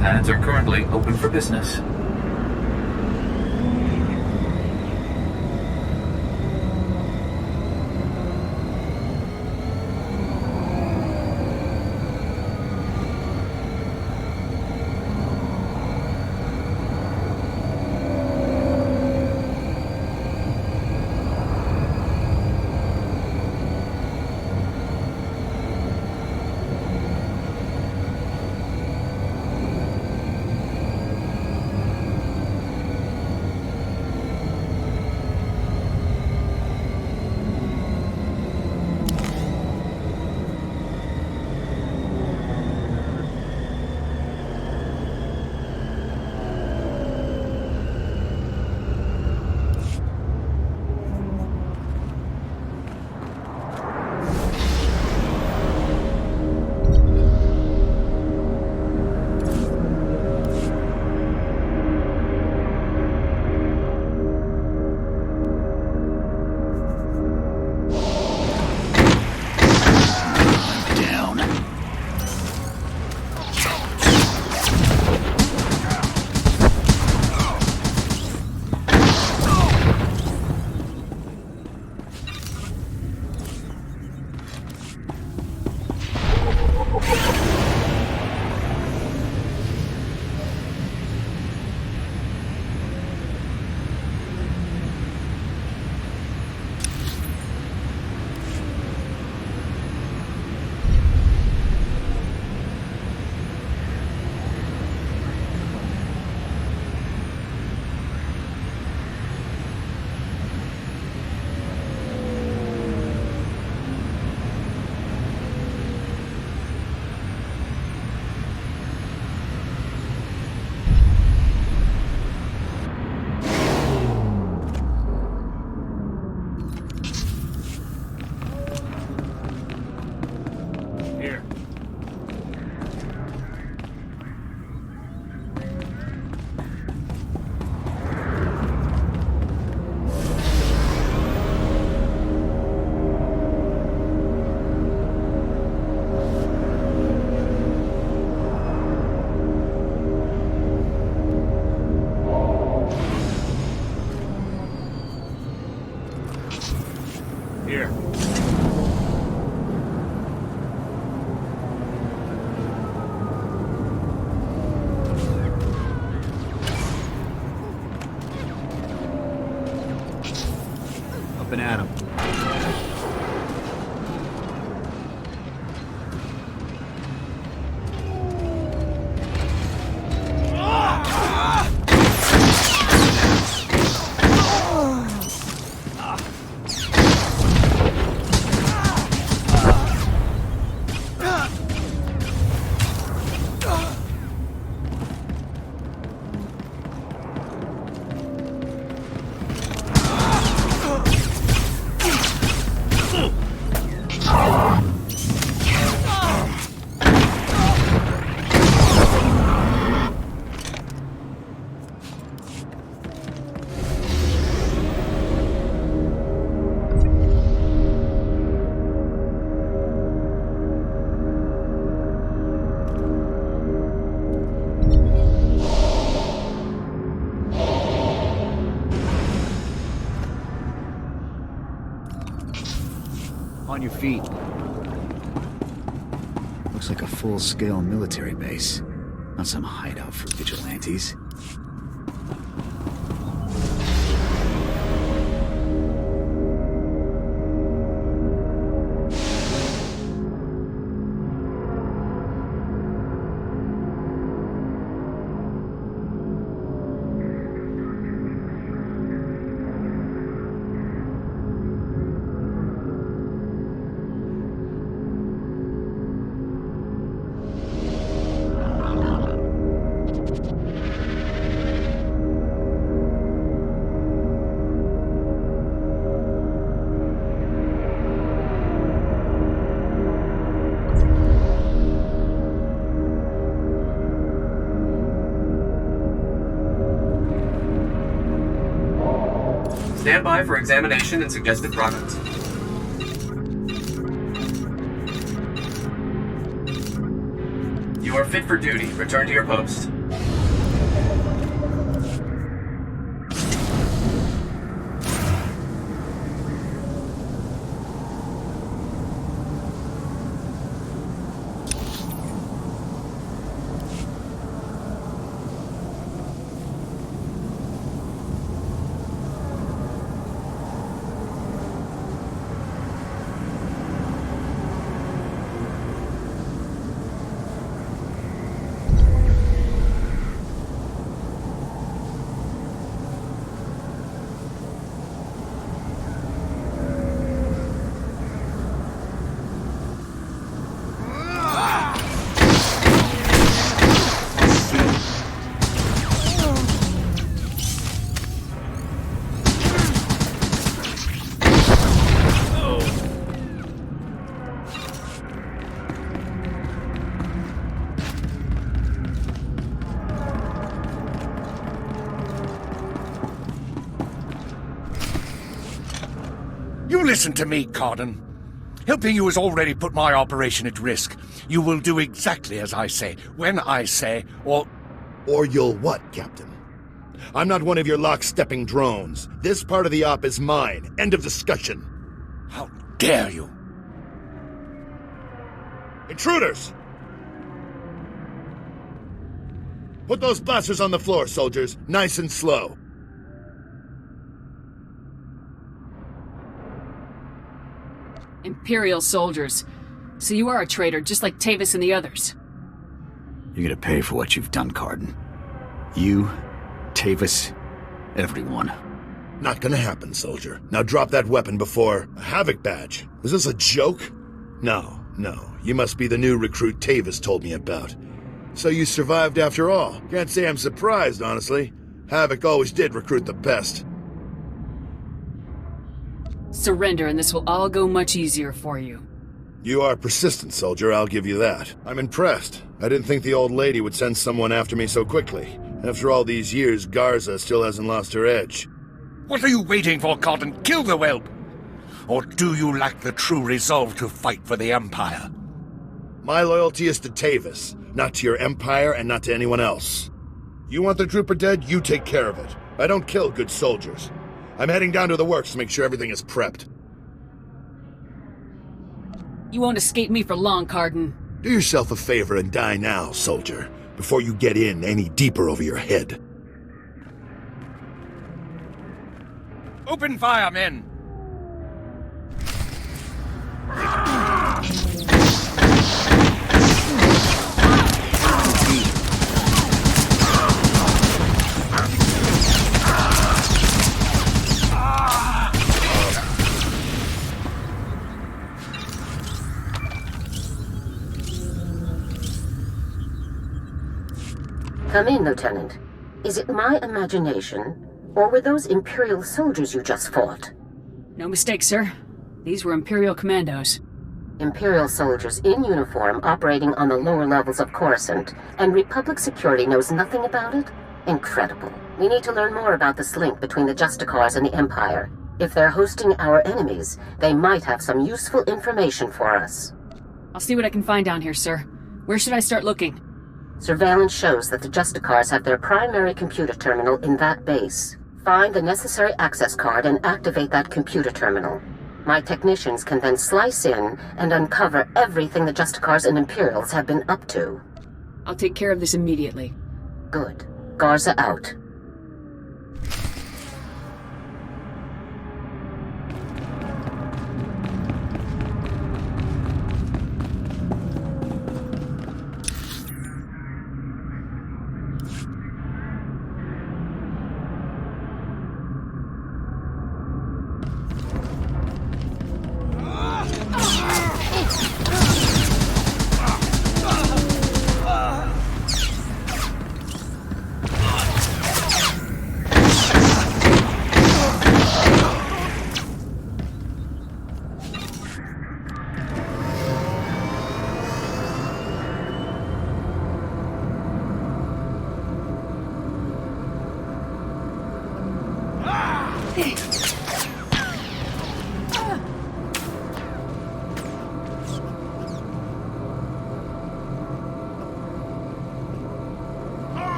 Pads are currently open for business.
Here.
Up and at 'em. on your feet. Looks like a full-scale military base. Not some hideout for vigilantes.
Stand by for examination and suggested progress. You are fit for duty. Return to your post.
You listen to me, Carden. Helping you has already put my operation at risk. You will do exactly as I say, when I say, or
you'll what, Captain? I'm not one of your lock-stepping drones. This part of the op is mine. End of discussion.
How dare you?
Intruders! Put those blasters on the floor, soldiers. Nice and slow.
Imperial soldiers. So you are a traitor, just like Tavis and the others.
You're gonna pay for what you've done, Carden. You, Tavis, everyone.
Not gonna happen, soldier. Now drop that weapon before... A Havoc badge? Was this a joke? No. You must be the new recruit Tavis told me about. So you survived after all. Can't say I'm surprised, honestly. Havoc always did recruit the best.
Surrender and this will all go much easier for you.
You are persistent, soldier, I'll give you that. I'm impressed. I didn't think the old lady would send someone after me so quickly. After all these years, Garza still hasn't lost her edge.
What are you waiting for, Carden? Kill the whelp! Or do you lack the true resolve to fight for the Empire?
My loyalty is to Tavis, not to your Empire and not to anyone else. You want the trooper dead, you take care of it. I don't kill good soldiers. I'm heading down to the works to make sure everything is prepped.
You won't escape me for long, Carden.
Do yourself a favor and die now, soldier, before you get in any deeper over your head.
Open fire, men!
Come in, Lieutenant. Is it my imagination, or were those Imperial soldiers you just fought?
No mistake, sir. These were Imperial commandos.
Imperial soldiers in uniform operating on the lower levels of Coruscant, and Republic security knows nothing about it? Incredible. We need to learn more about this link between the Justicars and the Empire. If they're hosting our enemies, they might have some useful information for us.
I'll see what I can find down here, sir. Where should I start looking?
Surveillance shows that the Justicars have their primary computer terminal in that base. Find the necessary access card and activate that computer terminal. My technicians can then slice in and uncover everything the Justicars and Imperials have been up to.
I'll take care of this immediately.
Good. Garza out.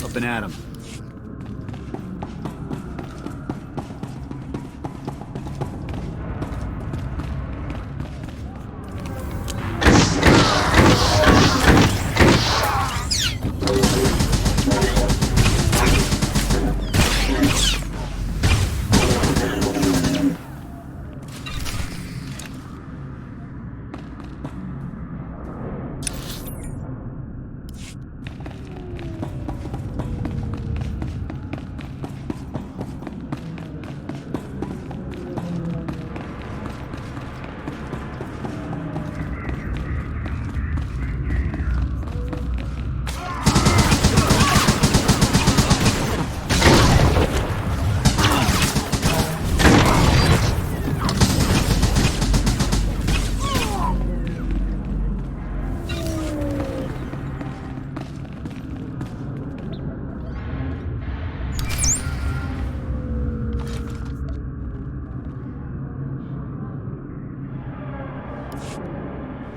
Up and at 'em.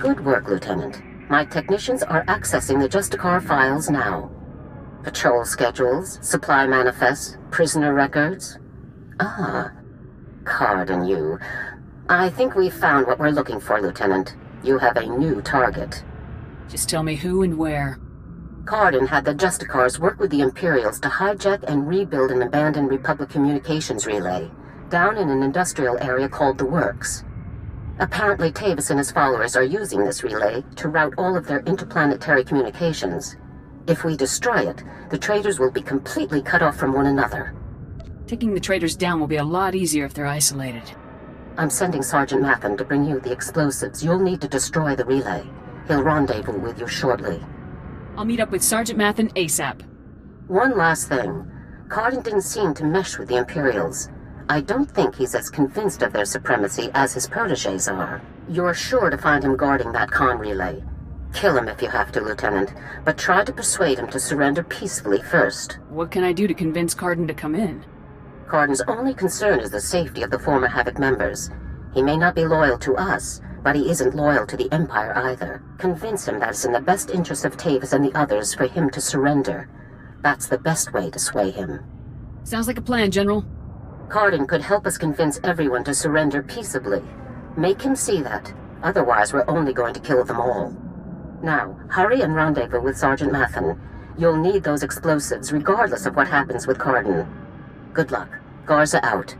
Good work, Lieutenant. My technicians are accessing the Justicar files now. Patrol schedules, supply manifests, prisoner records. Ah, Card and you. I think we've found what we're looking for, Lieutenant. You have a new target.
Just tell me who and where.
Cardin had the Justicars work with the Imperials to hijack and rebuild an abandoned Republic communications relay down in an industrial area called the Works. Apparently, Tavis and his followers are using this relay to route all of their interplanetary communications. If we destroy it, the traitors will be completely cut off from one another.
Taking the traitors down will be a lot easier if they're isolated.
I'm sending Sergeant Matham to bring you the explosives you'll need to destroy the relay. He'll rendezvous with you shortly.
I'll meet up with Sergeant Matham ASAP.
One last thing. Cardin didn't seem to mesh with the Imperials. I don't think he's as convinced of their supremacy as his protégés are. You're sure to find him guarding that comm relay. Kill him if you have to, Lieutenant, but try to persuade him to surrender peacefully first.
What can I do to convince Cardin to come in?
Cardin's only concern is the safety of the former Havoc members. He may not be loyal to us, but he isn't loyal to the Empire either. Convince him that it's in the best interest of Tavis and the others for him to surrender. That's the best way to sway him.
Sounds like a plan, General.
Cardin could help us convince everyone to surrender peaceably. Make him see that. Otherwise, we're only going to kill them all. Now, hurry and rendezvous with Sergeant Matham. You'll need those explosives regardless of what happens with Cardin. Good luck. Garza out.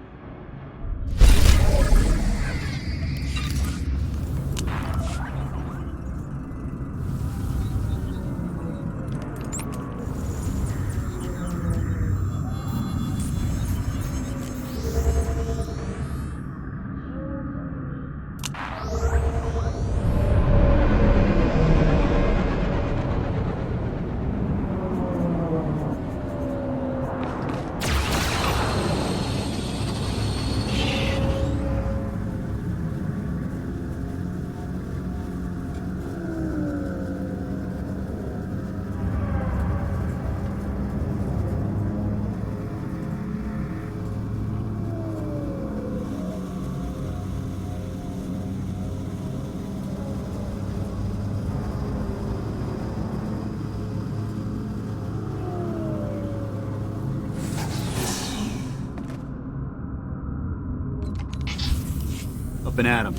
Up and at 'em.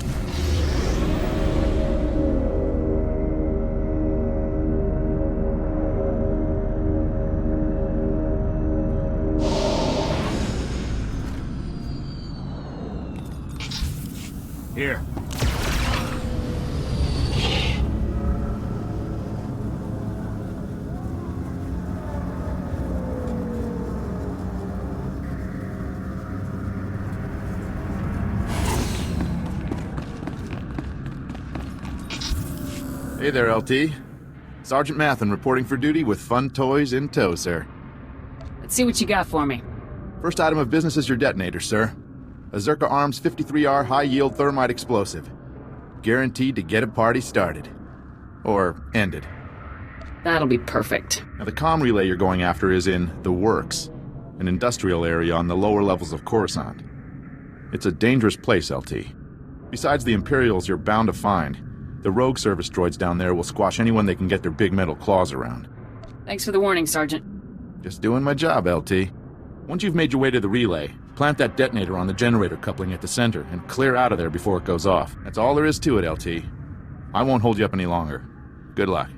Here.
Hey there, LT. Sergeant Mathen reporting for duty with fun toys in tow, sir.
Let's see what you got for me.
First item of business is your detonator, sir. A Zerka Arms 53R high-yield thermite explosive. Guaranteed to get a party started. Or ended.
That'll be perfect.
Now, the comm relay you're going after is in the Works, an industrial area on the lower levels of Coruscant. It's a dangerous place, LT. Besides the Imperials you're bound to find, the rogue service droids down there will squash anyone they can get their big metal claws around.
Thanks for the warning, Sergeant.
Just doing my job, LT. Once you've made your way to the relay, plant that detonator on the generator coupling at the center and clear out of there before it goes off. That's all there is to it, LT. I won't hold you up any longer. Good luck.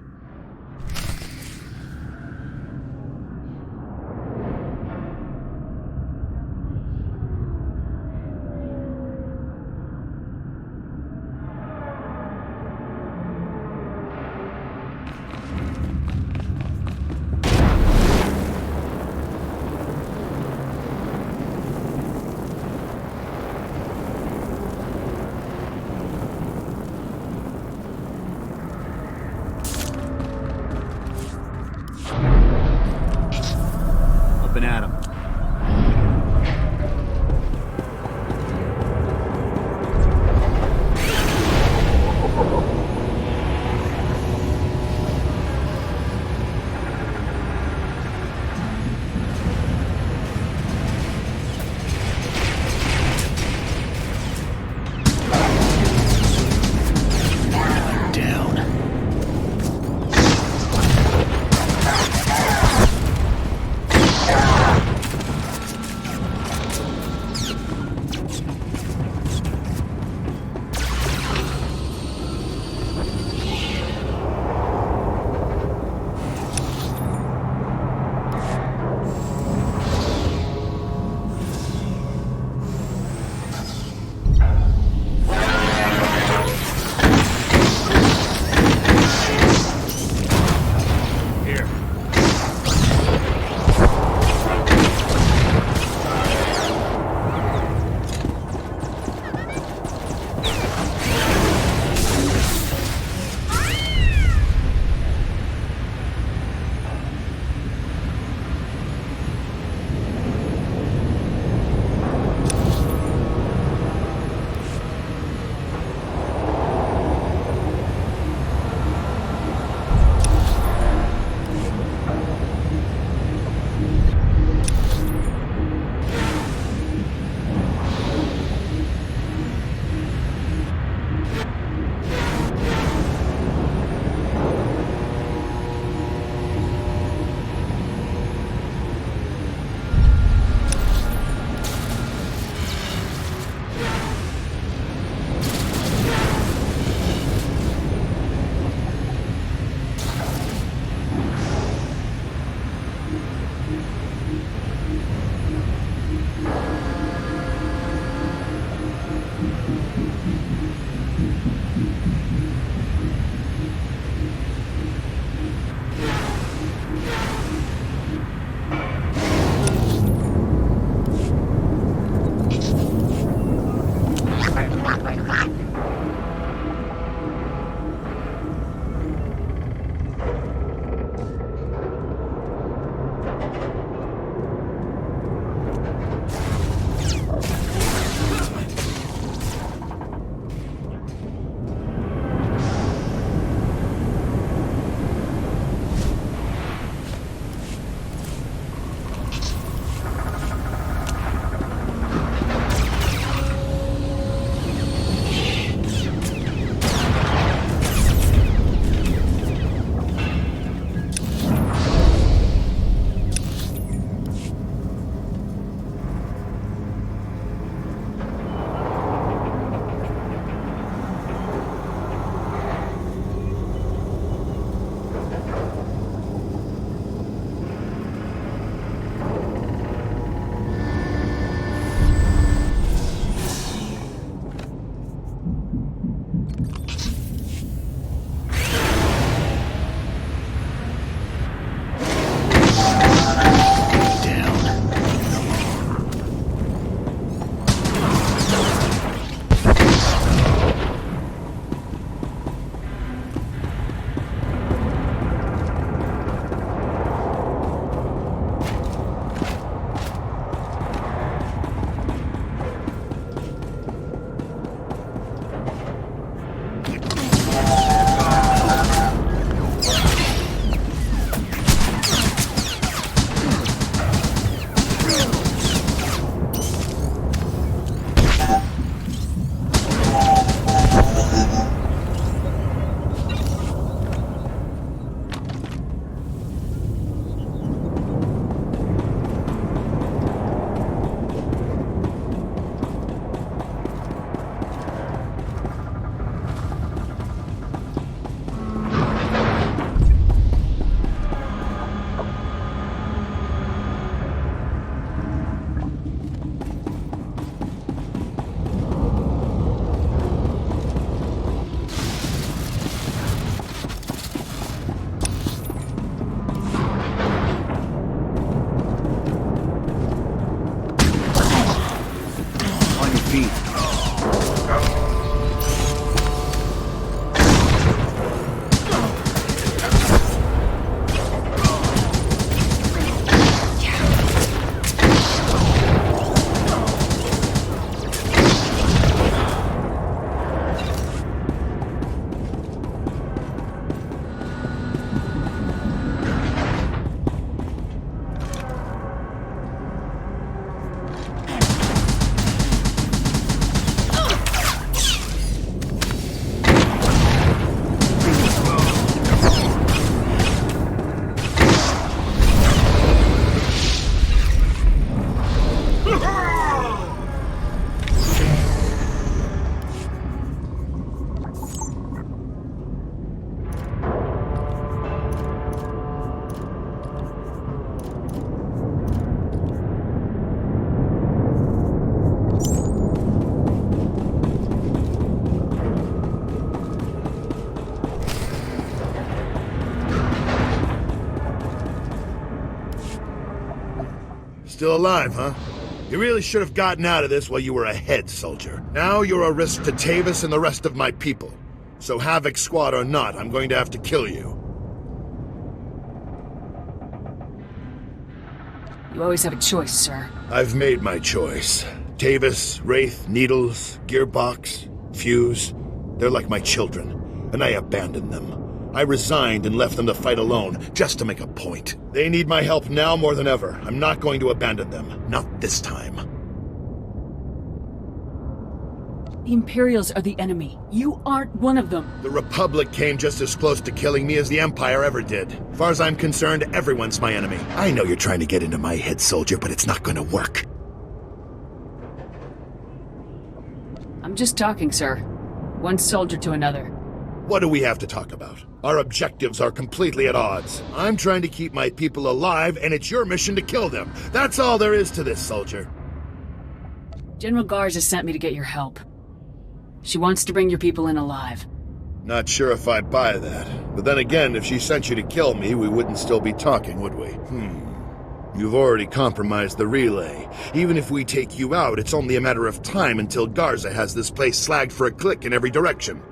feet.
Still alive, huh? You really should have gotten out of this while you were ahead, soldier. Now you're a risk to Tavis and the rest of my people. So Havoc Squad or not, I'm going to have to kill you.
You always have a choice, sir.
I've made my choice. Tavis, Wraith, Needles, Gearbox, Fuse. They're like my children, and I abandoned them. I resigned and left them to fight alone, just to make a point. They need my help now more than ever. I'm not going to abandon them. Not this time.
The Imperials are the enemy. You aren't one of them.
The Republic came just as close to killing me as the Empire ever did. As far as I'm concerned, everyone's my enemy. I know you're trying to get into my head, soldier, but it's not going to work.
I'm just talking, sir. One soldier to another.
What do we have to talk about? Our objectives are completely at odds. I'm trying to keep my people alive, and it's your mission to kill them. That's all there is to this, soldier.
General Garza sent me to get your help. She wants to bring your people in alive.
Not sure if I buy that. But then again, if she sent you to kill me, we wouldn't still be talking, would we? You've already compromised the relay. Even if we take you out, it's only a matter of time until Garza has this place slagged for a click in every direction.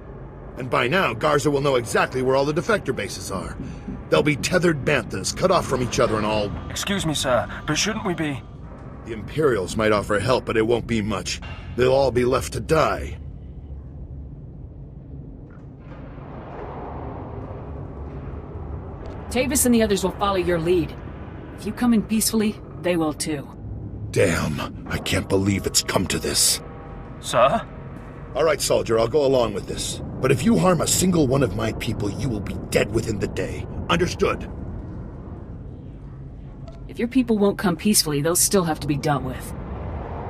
And by now, Garza will know exactly where all the defector bases are. They'll be tethered banthas, cut off from each other and all...
Excuse me, sir, but shouldn't we be...
The Imperials might offer help, but it won't be much. They'll all be left to die.
Tavis and the others will follow your lead. If you come in peacefully, they will too.
Damn, I can't believe it's come to this.
Sir?
All right, soldier, I'll go along with this. But if you harm a single one of my people, you will be dead within the day. Understood?
If your people won't come peacefully, they'll still have to be dealt with.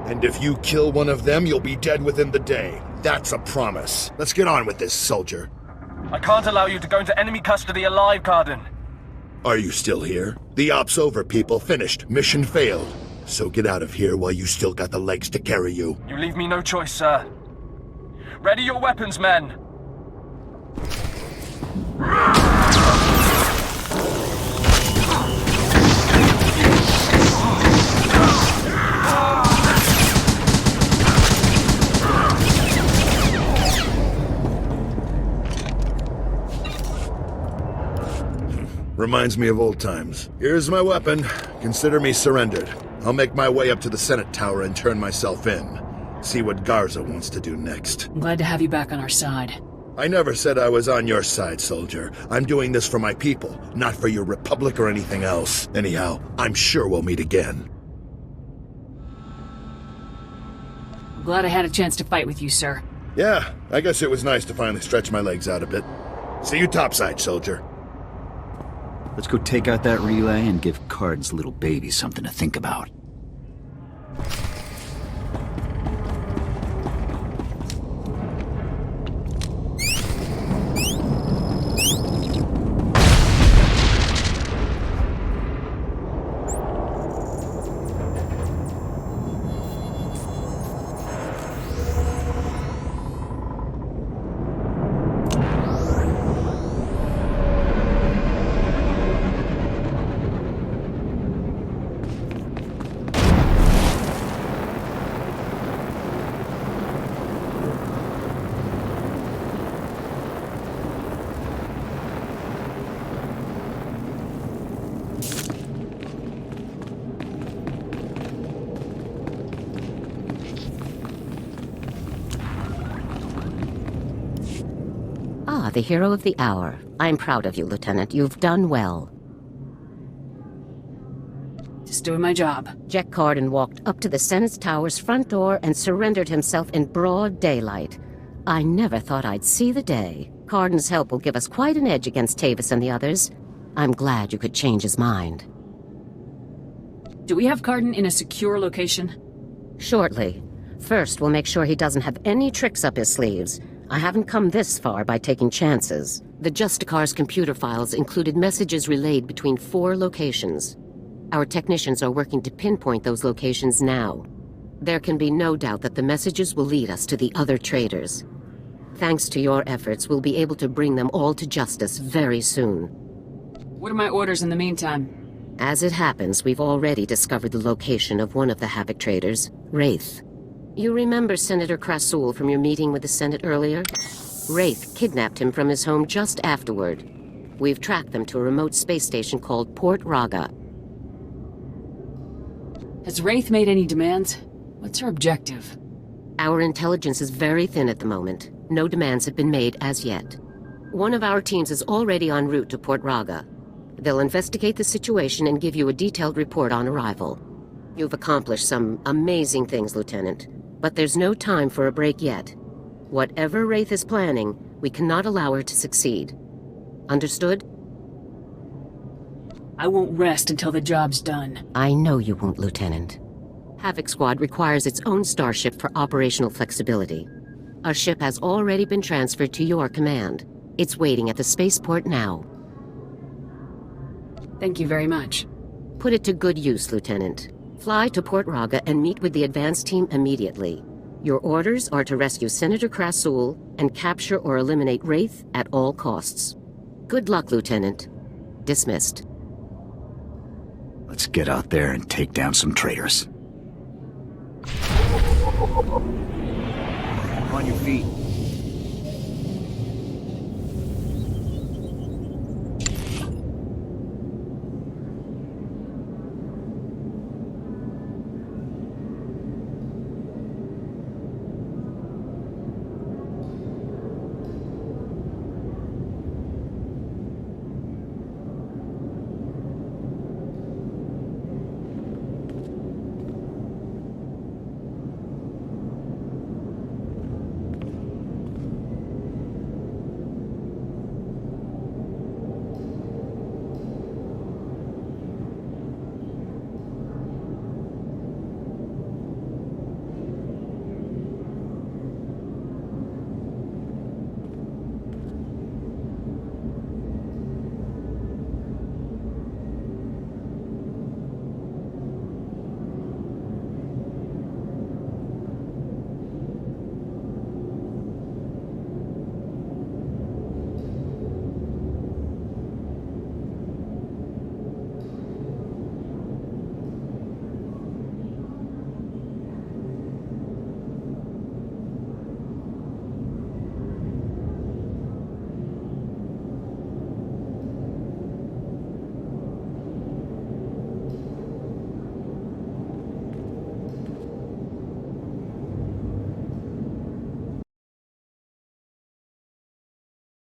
And if you kill one of them, you'll be dead within the day. That's a promise. Let's get on with this, soldier.
I can't allow you to go into enemy custody alive, Cardin.
Are you still here? The op's over, people. Finished. Mission failed. So get out of here while you still got the legs to carry you.
You leave me no choice, sir. Ready your weapons, men!
Reminds me of old times. Here's my weapon. Consider me surrendered. I'll make my way up to the Senate Tower and turn myself in. See what Garza wants to do next.
I'm glad to have you back on our side.
I never said I was on your side, soldier. I'm doing this for my people, not for your republic or anything else. Anyhow, I'm sure we'll meet again.
I'm glad I had a chance to fight with you, sir.
Yeah, I guess it was nice to finally stretch my legs out a bit. See you topside, soldier.
Let's go take out that relay and give Card's little baby something to think about.
Ah, the hero of the hour. I'm proud of you, Lieutenant. You've done well.
Just doing my job.
Jack Carden walked up to the Senate's tower's front door and surrendered himself in broad daylight. I never thought I'd see the day. Carden's help will give us quite an edge against Tavis and the others. I'm glad you could change his mind.
Do we have Carden in a secure location?
Shortly. First, we'll make sure he doesn't have any tricks up his sleeves. I haven't come this far by taking chances. The Justicar's computer files included messages relayed between 4 locations. Our technicians are working to pinpoint those locations now. There can be no doubt that the messages will lead us to the other traitors. Thanks to your efforts, we'll be able to bring them all to justice very soon.
What are my orders in the meantime?
As it happens, we've already discovered the location of one of the Havoc traitors, Wraith. You remember Senator Krasul from your meeting with the Senate earlier? Wraith kidnapped him from his home just afterward. We've tracked them to a remote space station called Port Raga.
Has Wraith made any demands? What's her objective?
Our intelligence is very thin at the moment. No demands have been made as yet. One of our teams is already en route to Port Raga. They'll investigate the situation and give you a detailed report on arrival. You've accomplished some amazing things, Lieutenant, but there's no time for a break yet. Whatever Wraith is planning, we cannot allow her to succeed. Understood?
I won't rest until the job's done.
I know you won't, Lieutenant. Havoc Squad requires its own starship for operational flexibility. A ship has already been transferred to your command. It's waiting at the spaceport now.
Thank you very much.
Put it to good use, Lieutenant. Fly to Port Raga and meet with the advance team immediately. Your orders are to rescue Senator Krasul and capture or eliminate Wraith at all costs. Good luck, Lieutenant. Dismissed.
Let's get out there and take down some traitors.
On your feet.